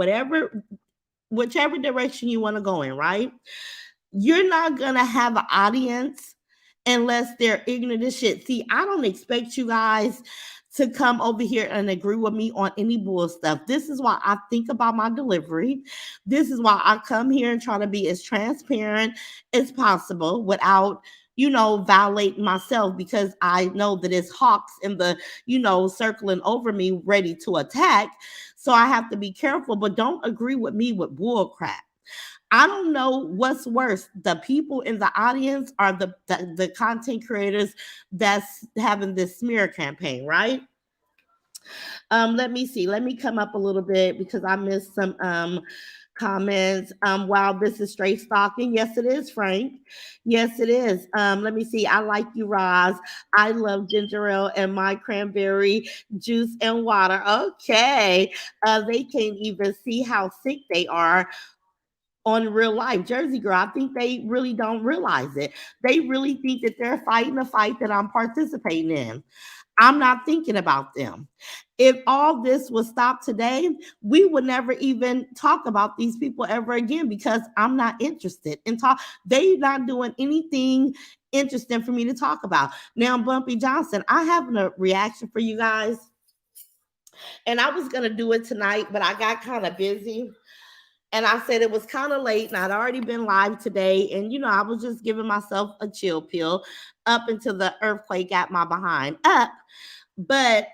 whichever direction you want to go in, right? You're not gonna have an audience unless they're ignorant as shit. See, I don't expect you guys to come over here and agree with me on any bull stuff. This is why I think about my delivery. This is why I come here and try to be as transparent as possible without violating myself, because I know that it's hawks in the, circling over me ready to attack. So I have to be careful, but don't agree with me with bull crap. I don't know what's worse, the people in the audience or the content creators that's having this smear campaign, right? Let me see. Let me come up a little bit because I missed some comments. Wow, this is straight stalking. Yes, it is, Frank. Yes, it is. Let me see. I like you, Roz. I love ginger ale and my cranberry juice and water. Okay. They can't even see how sick they are on real life. Jersey Girl, I think they really don't realize it. They really think that they're fighting a fight that I'm participating in. I'm not thinking about them. If all this was stopped today, we would never even talk about these people ever again, because I'm not interested in talk. They're not doing anything interesting for me to talk about. Now, Bumpy Johnson, I have a reaction for you guys. And I was going to do it tonight, but I got kind of busy. And I said it was kind of late and I'd already been live today. And, I was just giving myself a chill pill up until the earthquake got my behind up. But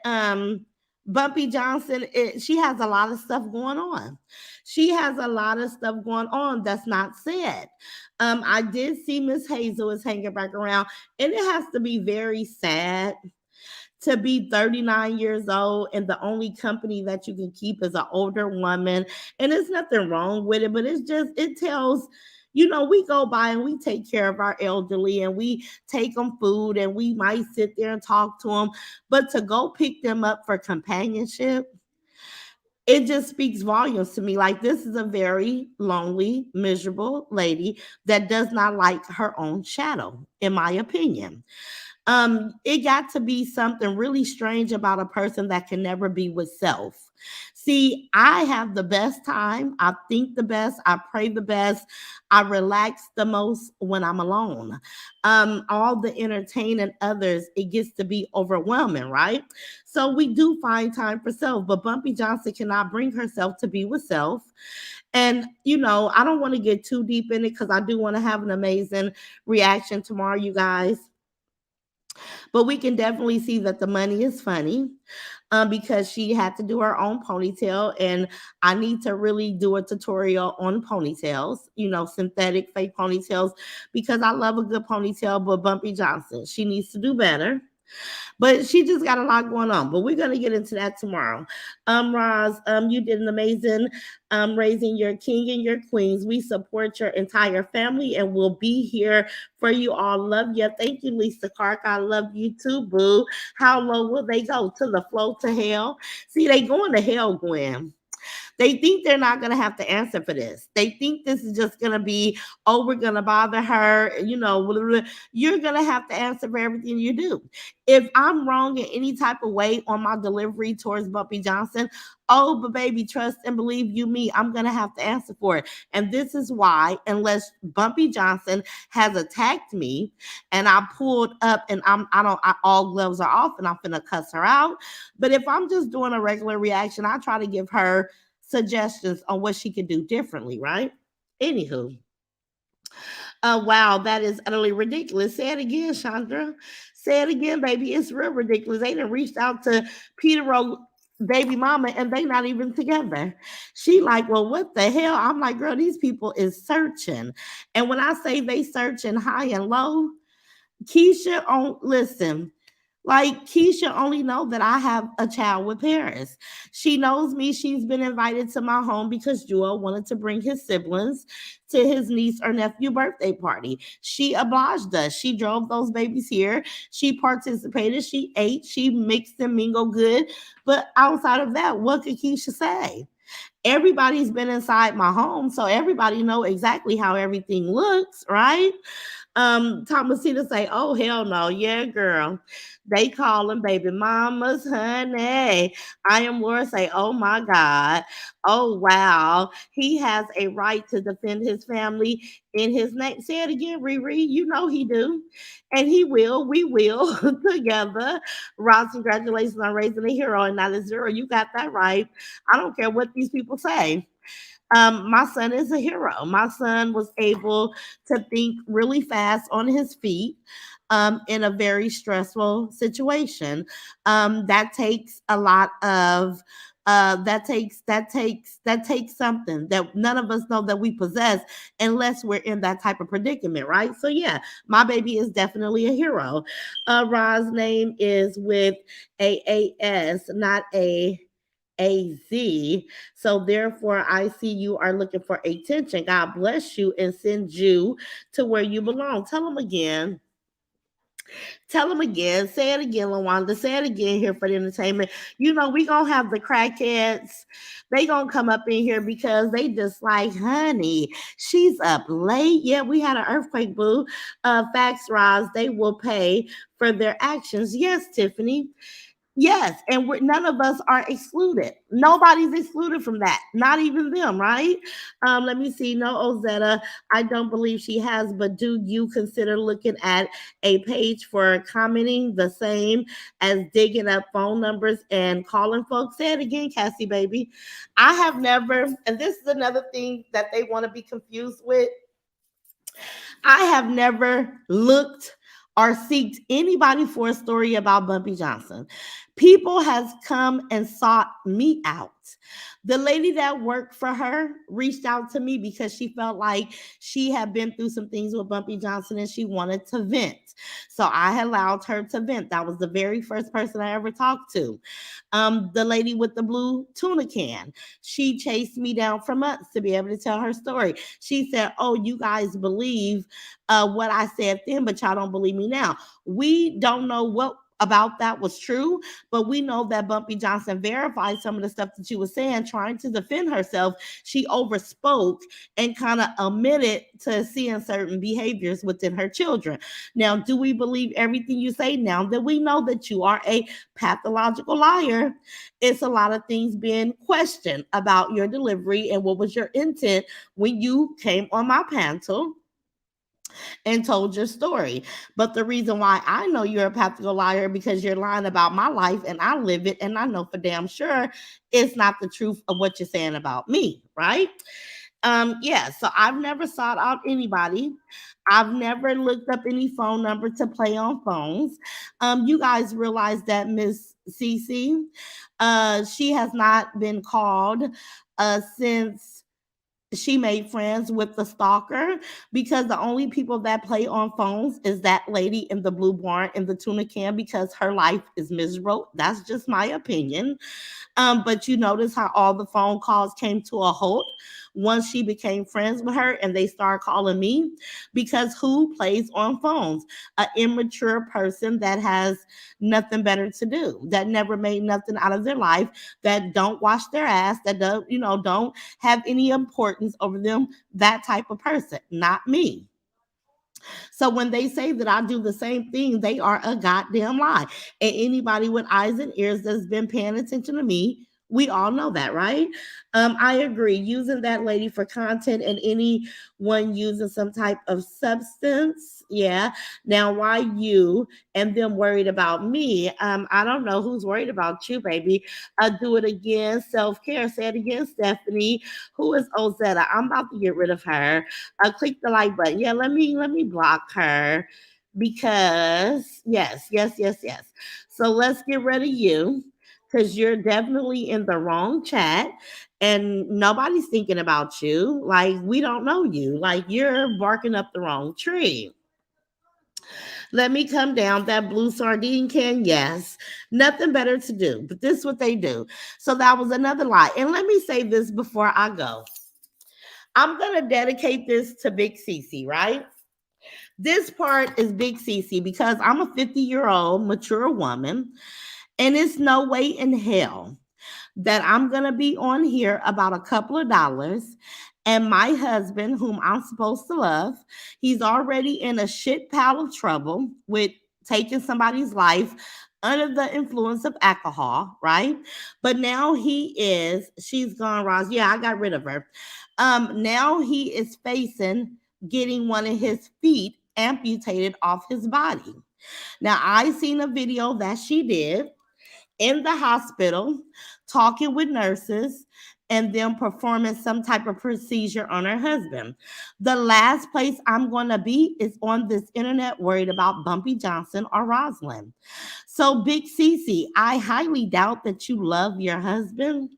Bumpy Johnson, she has a lot of stuff going on. She has a lot of stuff going on that's not said. I did see Miss Hazel is hanging back around, and it has to be very sad to be 39 years old and the only company that you can keep is an older woman. And there's nothing wrong with it, but it tells, we go by and we take care of our elderly and we take them food and we might sit there and talk to them. But to go pick them up for companionship, it just speaks volumes to me. Like, this is a very lonely, miserable lady that does not like her own shadow, in my opinion. It got to be something really strange about a person that can never be with self. See, I have the best time. I think the best. I pray the best. I relax the most when I'm alone. All the entertaining others, it gets to be overwhelming, right? So we do find time for self, but Bumpy Johnson cannot bring herself to be with self. And, I don't want to get too deep in it because I do want to have an amazing reaction tomorrow, you guys. But we can definitely see that the money is funny, because she had to do her own ponytail. And I need to really do a tutorial on ponytails, synthetic fake ponytails, because I love a good ponytail. But Bumpy Johnson, she needs to do better. But she just got a lot going on. But we're gonna get into that tomorrow. Roz, you did an amazing raising your king and your queens. We support your entire family and we'll be here for you all. Love you. Thank you, Lisa Clark. I love you too, boo. How low will they go? To the flow to hell? See, they going to hell, Gwen. They think they're not going to have to answer for this. They think this is just going to be, oh, we're going to bother her. You're going to have to answer for everything you do. If I'm wrong in any type of way on my delivery towards Bumpy Johnson, oh, but baby, trust and believe you me, I'm going to have to answer for it. And this is why, unless Bumpy Johnson has attacked me and I pulled up and all gloves are off and I'm going to cuss her out. But if I'm just doing a regular reaction, I try to give her suggestions on what she could do differently, right? Anywho, wow, that is utterly ridiculous. Say it again, Chandra. Say it again, baby. It's real ridiculous. They done reached out to Peter baby mama and they not even together. She like, well, what the hell? I'm like, girl, these people is searching. And when I say they searching high and low, Keisha, listen, like, Keisha only know that I have a child with Paris. She knows me. She's been invited to my home because Joel wanted to bring his siblings to his niece or nephew birthday party. She obliged us. She drove those babies here. She participated. She ate. She mixed and mingled good. But outside of that, what could Keisha say? Everybody's been inside my home, so everybody know exactly how everything looks, right? Thomasina say, oh, hell no. Yeah, girl. They call them baby mamas, honey. I am Laura say, oh my God. Oh, wow. He has a right to defend his family in his name. Say it again, Riri. You know he do. And he will. We will together. Ross, congratulations on raising a hero and not a zero. You got that right. I don't care what these people say. My son is a hero. My son was able to think really fast on his feet, in a very stressful situation. That takes a lot of that takes something that none of us know that we possess unless we're in that type of predicament, right? So yeah, my baby is definitely a hero. Ra's name is with AAS, not AZ. So therefore, I see you are looking for attention. God bless you and send you to where you belong. Tell them again. Tell them again. Say it again, Lawanda. Say it again here for the entertainment. We gonna have the crackheads. They gonna come up in here because they just like, honey, she's up late. Yeah, we had an earthquake, boo. Facts, Roz. They will pay for their actions. Yes, Tiffany. Yes, and none of us are excluded. Nobody's excluded from that, not even them, right? Let me see. No, Ozetta, I don't believe she has, but do you consider looking at a page for commenting the same as digging up phone numbers and calling folks? Say it again, Cassie, baby. I have never, and this is another thing that they want to be confused with. I have never looked or seeked anybody for a story about Bumpy Johnson. People has come and sought me out The lady that worked for her reached out to me because she felt like she had been through some things with Bumpy Johnson and she wanted to vent. So I allowed her to vent. That was the very first person I ever talked to. The lady with the blue tuna can, she chased me down for months to be able to tell her story. She said, "Oh, you guys believe what I said then, but y'all don't believe me now." We don't know what about that was true, but we know that Bumpy Johnson verified some of the stuff that she was saying, trying to defend herself. She overspoke and kind of omitted to seeing certain behaviors within her children. Now, do we believe everything you say now that we know that you are a pathological liar? It's a lot of things being questioned about your delivery and what was your intent when you came on my panel and told your story. But the reason why I know you're a pathological liar because you're lying about my life and I live it, and I know for damn sure it's not the truth of what you're saying about me, right? Yeah, so I've never sought out anybody. I've never looked up any phone number to play on phones. You guys realize that Miss Cece, she has not been called since she made friends with the stalker, because the only people that play on phones is that lady in the blue barn in the tuna can, because her life is miserable. That's just my opinion. But you notice how all the phone calls came to a halt once she became friends with her and they started calling me, because who plays on phones? An immature person that has nothing better to do, that never made nothing out of their life, that don't wash their ass, that don't have any importance over them. That type of person, not me. So when they say that I do the same thing, they are a goddamn lie. And anybody with eyes and ears that's been paying attention to me, we all know that, right? I agree. Using that lady for content and anyone using some type of substance, yeah. Now, why you and them worried about me? I don't know who's worried about you, baby. Do it again. Self care. Say it again, Stephanie. Who is Ozetta? I'm about to get rid of her. Click the like button. Yeah, let me block her, because yes. So let's get rid of you, because you're definitely in the wrong chat and nobody's thinking about you. Like, we don't know you. Like, you're barking up the wrong tree. Let me come down that blue sardine can. Yes, nothing better to do, but this is what they do. So that was another lie. And let me say this before I go. I'm gonna dedicate this to Big Cece, right? This part is Big Cece because I'm a 50-year-old mature woman, and it's no way in hell that I'm going to be on here about a couple of dollars. And my husband, whom I'm supposed to love, he's already in a shit pile of trouble with taking somebody's life under the influence of alcohol, right? But now she's gone, Roz. Yeah, I got rid of her. Now he is facing getting one of his feet amputated off his body. Now, I seen a video that she did in the hospital talking with nurses and then performing some type of procedure on her husband. The last place I'm going to be is on this internet worried about Bumpy Johnson or Rosalind. So, Big Cece, I highly doubt that you love your husband,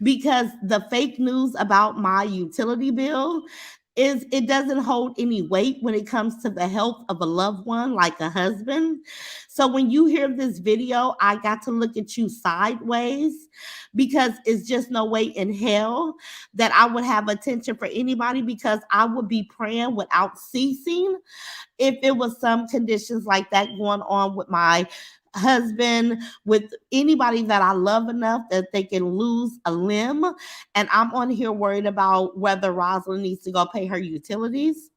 because the fake news about my utility bill is, it doesn't hold any weight when it comes to the health of a loved one like a husband. So when you hear this video, I got to look at you sideways, because it's just no way in hell that I would have attention for anybody, because I would be praying without ceasing if it was some conditions like that going on with my husband, with anybody that I love enough that they can lose a limb. And I'm on here worried about whether Rosalind needs to go pay her utilities.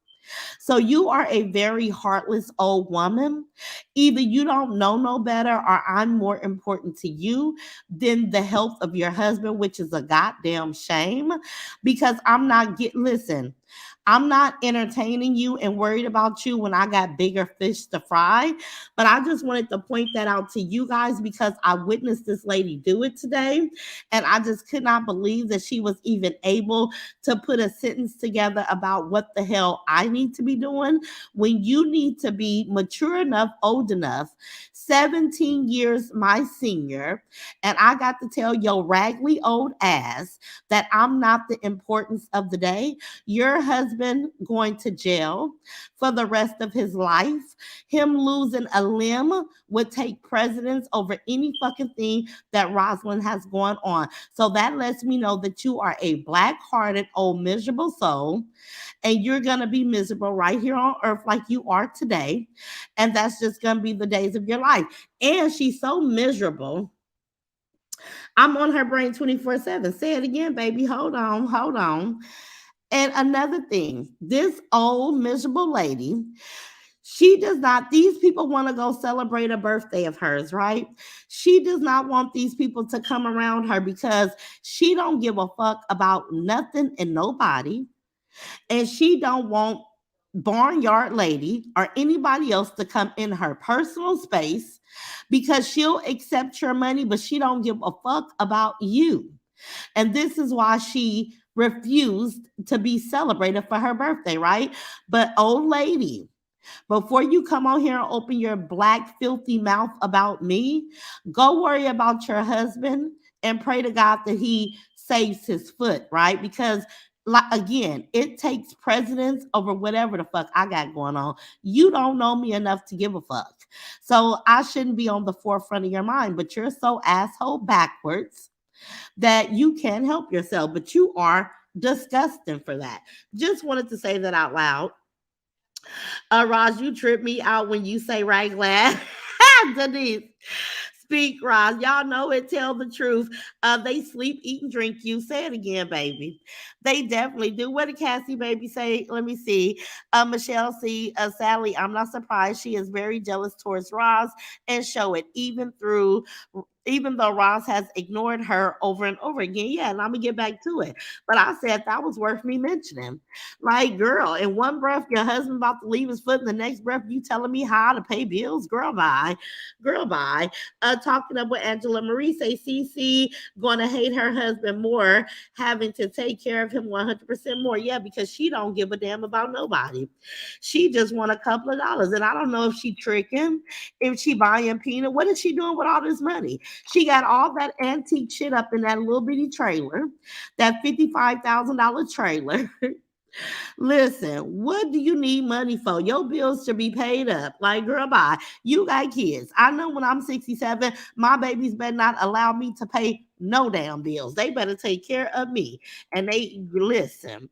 So you are a very heartless old woman. Either you don't know no better, or I'm more important to you than the health of your husband, which is a goddamn shame, because I'm not getting, listen, I'm not entertaining you and worried about you when I got bigger fish to fry. But I just wanted to point that out to you guys because I witnessed this lady do it today. And I just could not believe that she was even able to put a sentence together about what the hell I need to be doing when you need to be mature enough, old enough, 17 years my senior. And I got to tell your raggedy old ass that I'm not the importance of the day. Your husband going to jail for the rest of his life. Him losing a limb would take precedence over any fucking thing that Rosalind has going on. So that lets me know that you are a black-hearted, old, miserable soul, and you're gonna be miserable right here on earth like you are today. And that's just gonna be the days of your life. And she's so miserable. I'm on her brain 24/7. Say it again, baby. Hold on, hold on. And another thing, this old miserable lady, she does not, these people want to go celebrate a birthday of hers, right? She does not want these people to come around her because she don't give a fuck about nothing and nobody. And she don't want barnyard lady or anybody else to come in her personal space because she'll accept your money, but she don't give a fuck about you. And this is why she refused to be celebrated for her birthday, right? But old lady, before you come on here and open your black, filthy mouth about me, go worry about your husband and pray to God that he saves his foot, right? Because like again, it takes precedence over whatever the fuck I got going on. You don't know me enough to give a fuck. So I shouldn't be on the forefront of your mind, but you're so asshole backwards that you can't help yourself, but you are disgusting for that. Just wanted to say that out loud. Roz, you trip me out when you say right glad. Denise, speak, Roz. Y'all know it. Tell the truth. They sleep, eat, and drink you. Say it again, baby. They definitely do. What did Cassie baby say? Let me see. Michelle C. Sally, I'm not surprised. She is very jealous towards Roz and show it even though Ross has ignored her over and over again. Yeah, and I'm gonna get back to it. But I said that was worth me mentioning. Like, girl, in one breath, your husband about to leave his foot, in the next breath, you telling me how to pay bills. Girl, bye. Girl, bye. Talking up with Angela Marie, say CC gonna hate her husband more, having to take care of him 100% more. Yeah, because she don't give a damn about nobody. She just want a couple of dollars. And I don't know if she tricking, if she buying peanut. What is she doing with all this money? She got all that antique shit up in that little bitty trailer, that $55,000 trailer. Listen, what do you need money for? Your bills should be paid up. Like, girl, bye. You got kids. I know when I'm 67, my babies better not allow me to pay no damn bills. They better take care of me. And they listen.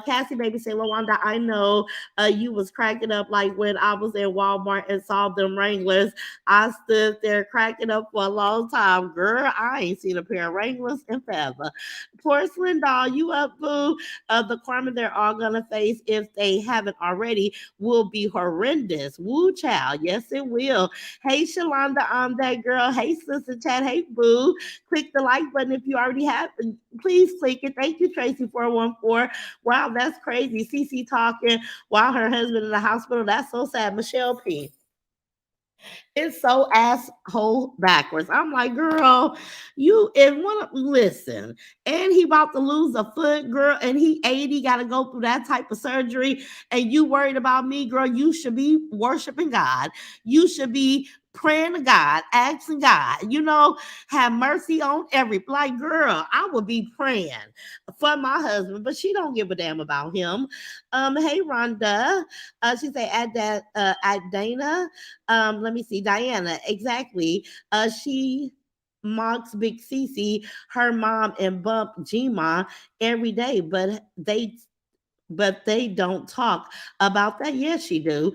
Cassie baby say, Lawanda, I know you was cracking up like when I was in Walmart and saw them Wranglers. I stood there cracking up for a long time. Girl, I ain't seen a pair of Wranglers in forever. Porcelain doll, you up, boo? The karma they're all gonna face if they haven't already will be horrendous. Woo child, yes it will. Hey Shalonda, I'm that girl. Hey sister chat, hey boo. Click the like button if you already have. Please click it. Thank you, Tracy 414. Wow, that's crazy. Cece talking while her husband in the hospital. That's so sad. Michelle P. It's so asshole backwards. I'm like, girl, you and one listen, and he about to lose a foot, girl, and he 80, got to go through that type of surgery, and you worried about me, girl. You should be worshiping God. You should be praying to God, asking God, have mercy on every like girl. I would be praying for my husband, but she don't give a damn about him. Hey Rhonda, she say at that at Dana. Let me see, Diana, exactly. She mocks Big Cece, her mom, and bump Gma every day, but they don't talk about that. Yes, she do.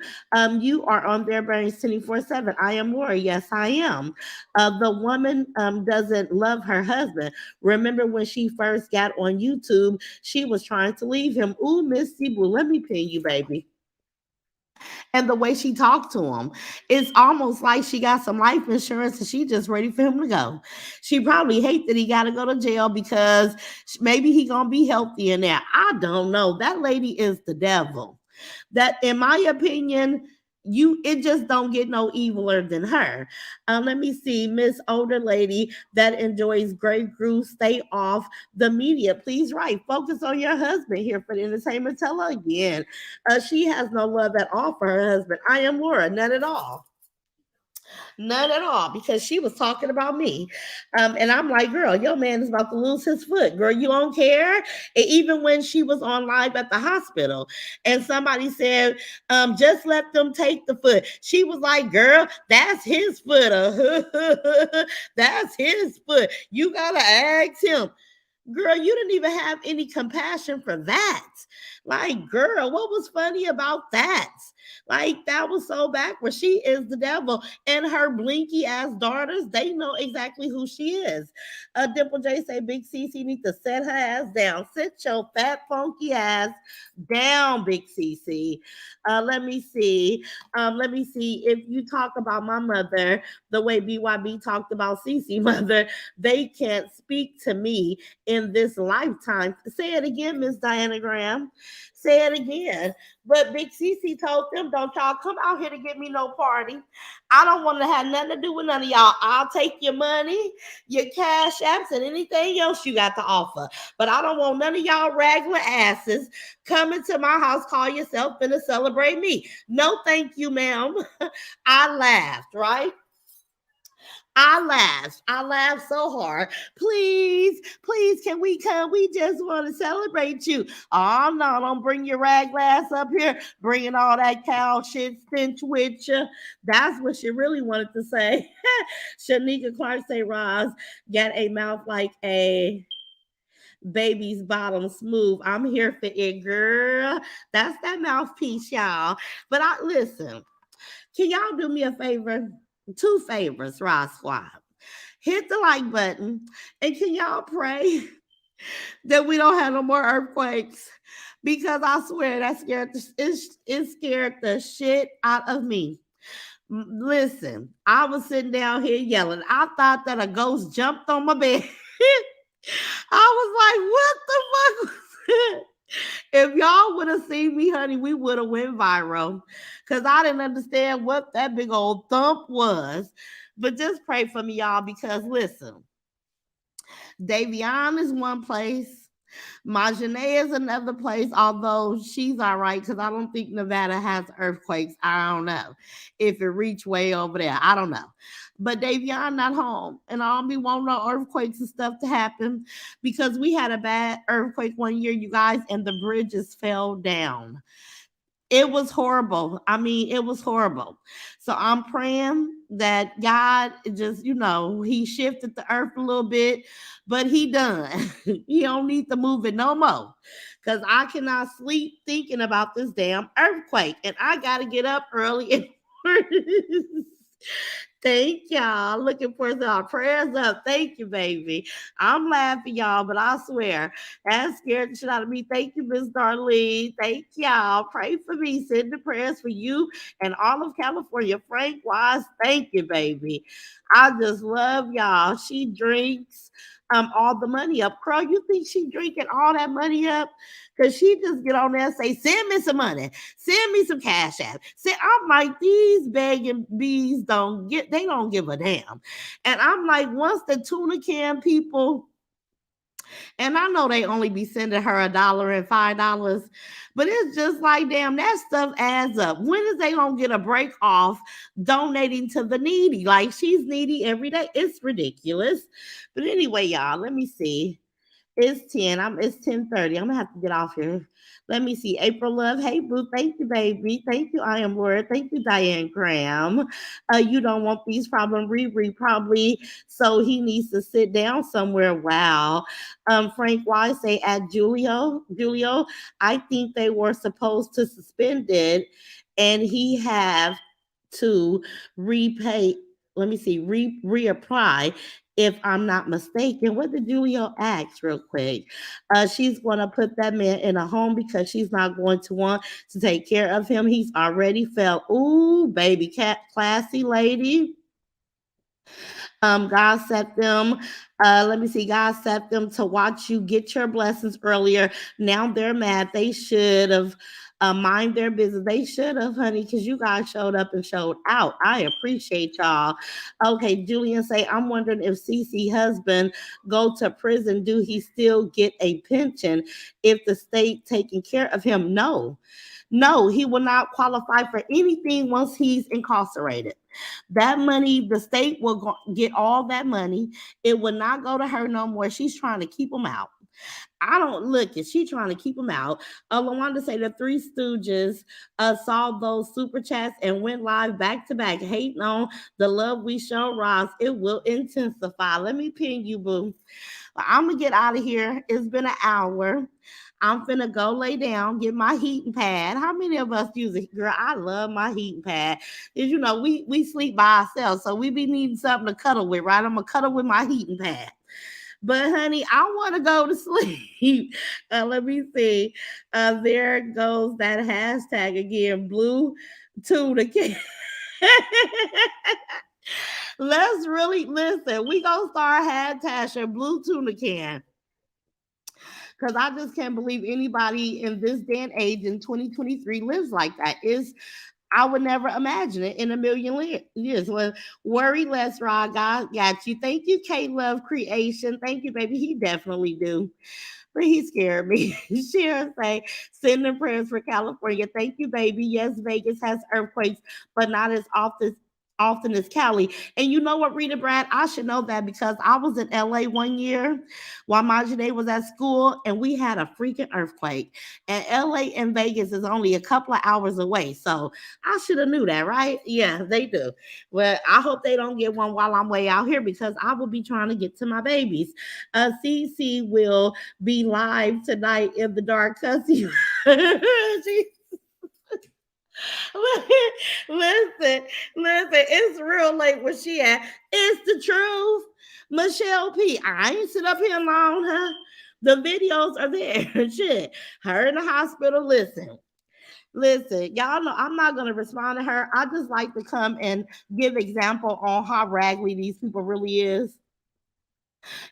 You are on their brains 24/7. I am worried. Yes, I am. The woman doesn't love her husband. Remember when she first got on YouTube, she was trying to leave him. Ooh, Missy Boo, let me pin you, baby. And the way she talked to him, it's almost like she got some life insurance and she just ready for him to go. She probably hate that he got to go to jail because maybe he gonna be healthy in there. I don't know. That lady is the devil. That, in my opinion, it just don't get no eviler than her. Let me see, Miss Older Lady that enjoys Grey Goose, stay off the media. Please write. Focus on your husband here for the entertainment. Tell her again. She has no love at all for her husband. I am Laura, none at all. None at all, because she was talking about me. And I'm like, girl, your man is about to lose his foot. Girl, you don't care. And even when she was on live at the hospital and somebody said, just let them take the foot. She was like, girl, that's his foot. That's his foot. You got to ask him. Girl, you didn't even have any compassion for that. Like, girl, what was funny about that? Like, that was so backward. She is the devil. And her blinky ass daughters, they know exactly who she is. Dimple J say Big CC need to set her ass down. Sit your fat, funky ass down, Big CC. Let me see. Let me see. If you talk about my mother the way BYB talked about CC mother, they can't speak to me in this lifetime. Say it again, Miss Diana Graham. Say it again. But Big CC told them, don't y'all come out here to give me no party. I don't want to have nothing to do with none of y'all. I'll take your money, your cash apps, and anything else you got to offer. But I don't want none of y'all regular asses coming to my house, call yourself finna celebrate me. No, thank you, ma'am. I laughed, right? I laughed. I laughed so hard. Please, please, can we come? We just want to celebrate you. Oh, no, don't bring your rag glass up here, bringing all that cow shit stench with you. That's what she really wanted to say. Shanika Clark say, Roz, got a mouth like a baby's bottom smooth. I'm here for it, girl. That's that mouthpiece, y'all. But I listen, can y'all do me a favor? Two favors, Ross Squad. Hit the like button, and can y'all pray that we don't have no more earthquakes? Because I swear that it scared the shit out of me. Listen, I was sitting down here yelling. I thought that a ghost jumped on my bed. I was like, what the fuck was that? If y'all would have seen me, honey, we would have went viral. Cause I didn't understand what that big old thump was. But just pray for me, y'all, because listen, Davion is one place. Majane is another place, although she's all right because I don't think Nevada has earthquakes. I don't know if it reached way over there. I don't know. But Davion not home, and I don't be wanting no earthquakes and stuff to happen because we had a bad earthquake one year, you guys, and the bridges fell down. It was horrible. I mean, it was horrible. So I'm praying that God just, he shifted the earth a little bit, but he done. He don't need to move it no more. Cause I cannot sleep thinking about this damn earthquake. And I gotta get up early and thank y'all. Looking for y'all prayers up. Thank you, baby. I'm laughing, y'all, but I swear that scared the shit out of me. Thank you, Miss Darlene. Thank y'all. Pray for me. Send the prayers for you and all of California. Frank Wise, thank you, baby. I just love y'all. She drinks all the money up. Crow, you think she drinking all that money up? Cause she just get on there and say, send me some money, send me some cash app. See, I'm like, these begging bees they don't give a damn. And I'm like, once the tuna can people, and I know they only be sending her $1 and $5, but it's just like, damn, that stuff adds up. When is they gonna get a break off donating to the needy? Like, she's needy every day. It's ridiculous. But anyway, y'all, let me see. It's 10:30. I'm gonna have to get off here. Let me see. April Love. Hey boo. Thank you, baby. Thank you. I am Laura. Thank you, Diane Graham. You don't want these problems. Riri probably so he needs to sit down somewhere. Wow. Frank Wise say at Julio, I think they were supposed to suspend it and he have to repay. Let me see, reapply if I'm not mistaken. What did Julio ask real quick? She's going to put that man in a home because she's not going to want to take care of him. He's already felt, ooh, baby cat, classy lady. God set them, let me see, God set them to watch you get your blessings earlier. Now they're mad. They should have mind their business. They should have, honey, because you guys showed up and showed out. I appreciate y'all. Okay, Julian say, I'm wondering if CC husband go to prison, do he still get a pension if the state taking care of him? No. No, he will not qualify for anything once he's incarcerated. That money, the state will get all that money. It will not go to her no more. She's trying to keep him out. I don't look at she trying to keep him out. Lawanda say the Three Stooges saw those super chats and went live back to back, hating on the love we show Ross. It will intensify. Let me pin you, boo. I'm gonna get out of here. It's been an hour. I'm finna go lay down, get my heating pad. How many of us use it? Girl, I love my heating pad. As you know, we sleep by ourselves, so we be needing something to cuddle with, right? I'm gonna cuddle with my heating pad. But honey, I want to go to sleep. Let me see. There goes that hashtag again. Blue tuna can. Let's really listen. We gonna start hashtag blue tuna can. Because I just can't believe anybody in this day and age in 2023 lives like that. Is I would never imagine it in a million years. Well, worry less, Rod. God got you. Thank you, Kate Love Creation. Thank you, baby. He definitely do. But he scared me. Sharon say, sending prayers for California. Thank you, baby. Yes, Vegas has earthquakes, but not as often as Cali. And you know what, Rita Brad? I should know that because I was in LA one year while my Janae was at school and we had a freaking earthquake. And LA and Vegas is only a couple of hours away. So I should have knew that, right? Yeah, they do. Well, I hope they don't get one while I'm way out here because I will be trying to get to my babies. CC will be live tonight in the dark cussing. She listen, listen, it's real late where she at. It's the truth. Michelle P. I ain't sit up here alone, huh? The videos are there. Shit. Her in the hospital. Listen, y'all know I'm not gonna respond to her. I just like to come and give example on how raggedy these people really is.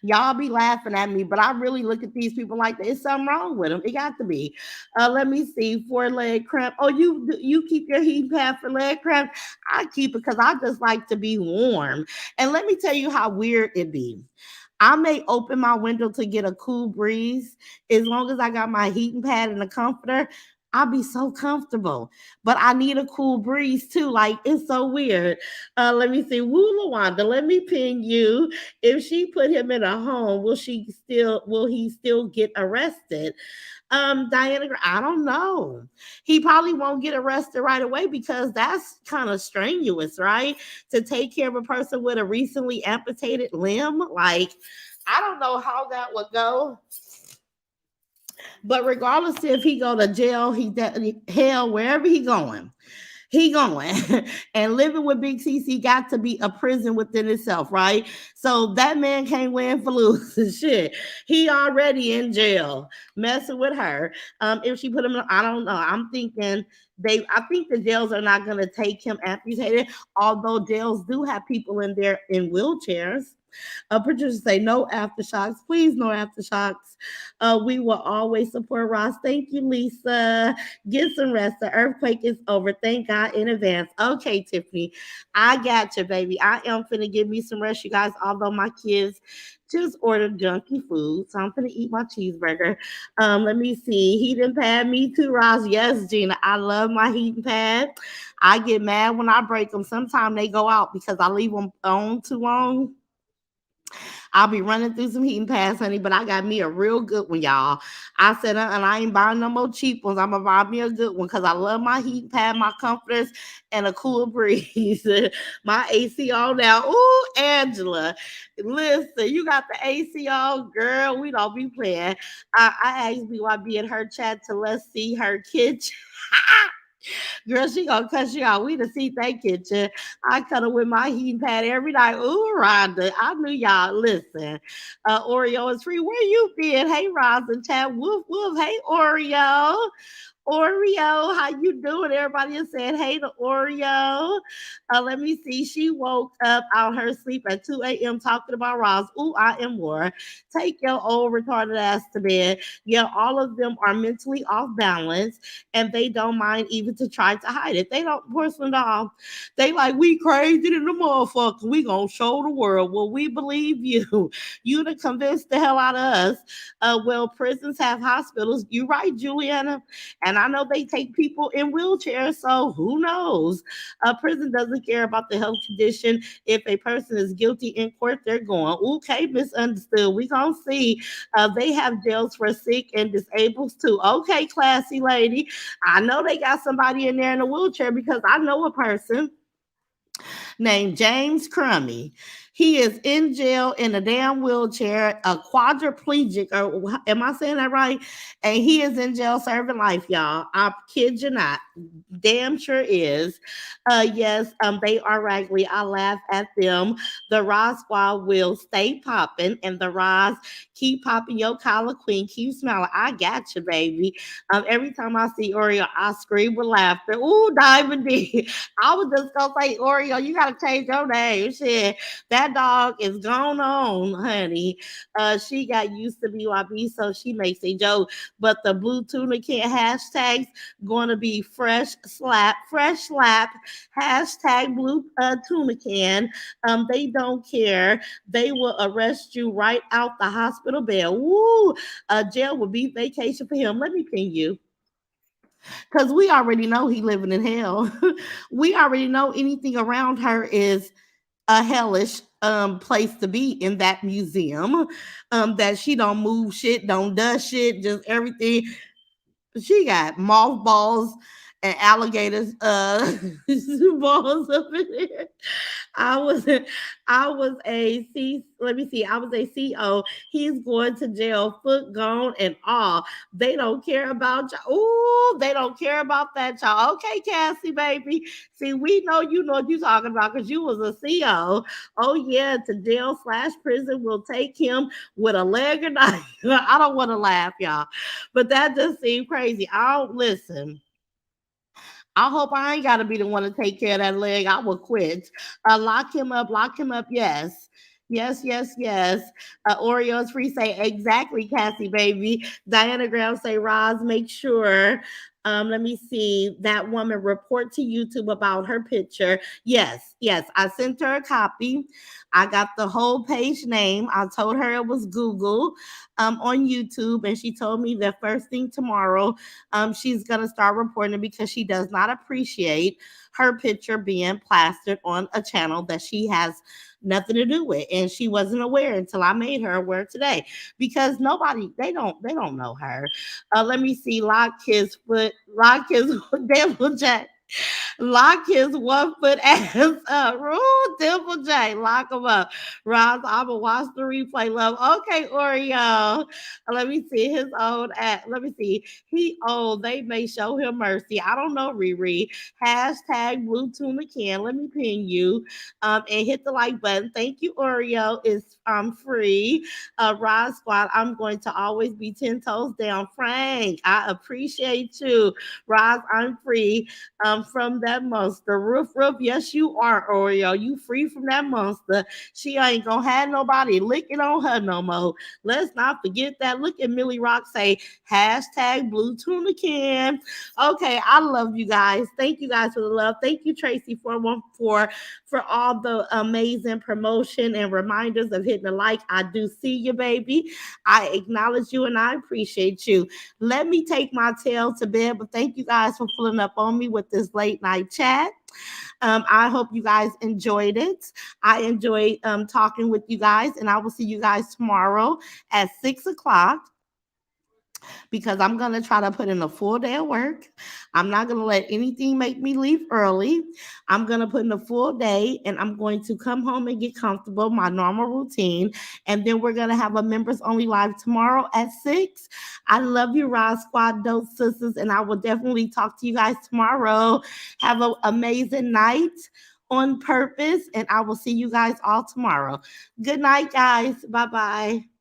Y'all be laughing at me, but I really look at these people like there's something wrong with them. It got to be. Let me see. For leg cramp. Oh, you keep your heat pad for leg cramp. I keep it because I just like to be warm. And let me tell you how weird it be. I may open my window to get a cool breeze as long as I got my heating pad and a comforter. I'll be so comfortable, but I need a cool breeze too. Like it's so weird. Let me see. Woo Lawanda, let me ping you. If she put him in a home, will he still get arrested? Diana, I don't know. He probably won't get arrested right away because that's kind of strenuous, right? To take care of a person with a recently amputated limb. Like, I don't know how that would go. But regardless if he go to jail, hell, wherever he going. And living with Big CC got to be a prison within itself, right? So that man can't win for losing. Shit, he already in jail messing with her. If she put him, I don't know. I'm thinking I think the jails are not going to take him amputated, although jails do have people in there in wheelchairs. Patricia say no aftershocks, please, no aftershocks. We will always support Ross. Thank you, Lisa. Get some rest. The earthquake is over. Thank God in advance. Okay, Tiffany, I got you, baby. I am finna give me some rest, you guys. Although my kids just ordered junky food, so I'm gonna eat my cheeseburger. Let me see. Heating pad, me too, Ross. Yes, Gina, I love my heating pad. I get mad when I break them. Sometimes they go out because I leave them on too long. I'll be running through some heating pads, honey, but I got me a real good one, y'all. I said, and I ain't buying no more cheap ones. I'm gonna buy me a good one because I love my heating pad, my comforters, and a cool breeze. My AC on now. Ooh, Angela, listen, you got the AC on, girl. We don't be playing. I asked BYB in her chat to let's see her kitchen. Girl, she gonna cuss you out. We the see that kitchen. I cut her with my heating pad every night. Ooh, Rhonda. I knew y'all. Listen, Oreo is free. Where you been? Hey, Rosin, chat. Woof woof. Hey, Oreo. Oreo, how you doing? Everybody is saying hey to Oreo. Let me see. She woke up out her sleep at 2 a.m. talking about Ross. Ooh, I am more. Take your old retarded ass to bed. Yeah, all of them are mentally off balance and they don't mind even to try to hide it. They don't, porcelain doll. They like, we crazy than the motherfucker. We gonna show the world. Well, we believe you. You to convince the hell out of us. Well, prisons have hospitals. You right, Juliana. And I know they take people in wheelchairs, so who knows? A prison doesn't care about the health condition. If a person is guilty in court, they're going, okay, misunderstood. We gonna see. They have jails for sick and disabled too. Okay, classy lady. I know they got somebody in there in a wheelchair because I know a person named James Crummy. He is in jail in a damn wheelchair, a quadriplegic, or am I saying that right? And he is in jail serving life, y'all. I kid you not. Damn sure is. Yes, they are raggedy. I laugh at them. The Ross squad will stay popping, and the Ross keep popping your collar queen. Keep smiling. I got you, baby. Every time I see Oreo, I scream with laughter. Ooh, Diamond D. I was just gonna say, Oreo, you gotta change your name. Shit, that dog is gone on, honey. She got used to BYB, so she makes a joke. But the blue tuna can hashtags gonna be fresh slap, hashtag blue tuna can. They don't care. They will arrest you right out the hospital bed. Woo! Jail will be vacation for him. Let me pin you because we already know he living in hell. We already know anything around her is a hellish place to be in that museum. That she don't move shit, don't dust shit, just everything. She got mothballs and alligators balls up in there. I was I was a C let me see, I was a CO. He's going to jail, foot gone and all. They don't care about y'all. Ooh, they don't care about that, y'all. Okay, Cassie, baby. See, we know what you're talking about because you was a CO. Oh yeah, to jail slash prison will take him with a leg or not. I don't want to laugh, y'all. But that just seemed crazy. I don't listen. I hope I ain't got to be the one to take care of that leg. I will quit. Lock him up. Lock him up. Yes. Yes, yes, yes. Oreos free say exactly, Cassie, baby. Diana Graham say, Roz, make sure. Let me see that woman report to YouTube about her picture. Yes, yes. I sent her a copy. I got the whole page name. I told her it was Google on YouTube, and she told me that first thing tomorrow she's going to start reporting because she does not appreciate her picture being plastered on a channel that she has nothing to do with, and she wasn't aware until I made her aware today because nobody they don't know her. Let me see. Lock his devil jack. Lock his 1 foot ass up. Rule Dimple J. Lock him up. Roz, I'm going to watch the replay, love. Okay, Oreo. Let me see his old ass. Let me see. They may show him mercy. I don't know, Riri. Hashtag Blue Tuna Can. Let me pin you and hit the like button. Thank you, Oreo. It's free. Roz Squad, I'm going to always be 10 toes down. Frank, I appreciate you. Roz, I'm free from that monster. Roof. Yes, you are, Oreo. You free from that monster. She ain't gonna have nobody licking on her no more. Let's not forget that. Look at Millie Rock say hashtag blue tuna can. Okay, I love you guys. Thank you guys for the love. Thank you, Tracy, for all the amazing promotion and reminders of hitting the like. I do see you, baby. I acknowledge you and I appreciate you. Let me take my tail to bed, but thank you guys for pulling up on me with this late night chat. I hope you guys enjoyed it. I enjoyed talking with you guys, and I will see you guys tomorrow at 6 o'clock. because I'm going to try to put in a full day of work. I'm not going to let anything make me leave early. I'm going to put in a full day and I'm going to come home and get comfortable, my normal routine. And then we're going to have a members only live tomorrow at 6. I love you, Rod Squad Dope Sisters, and I will definitely talk to you guys tomorrow. Have an amazing night on purpose, and I will see you guys all tomorrow. Good night, guys. Bye bye.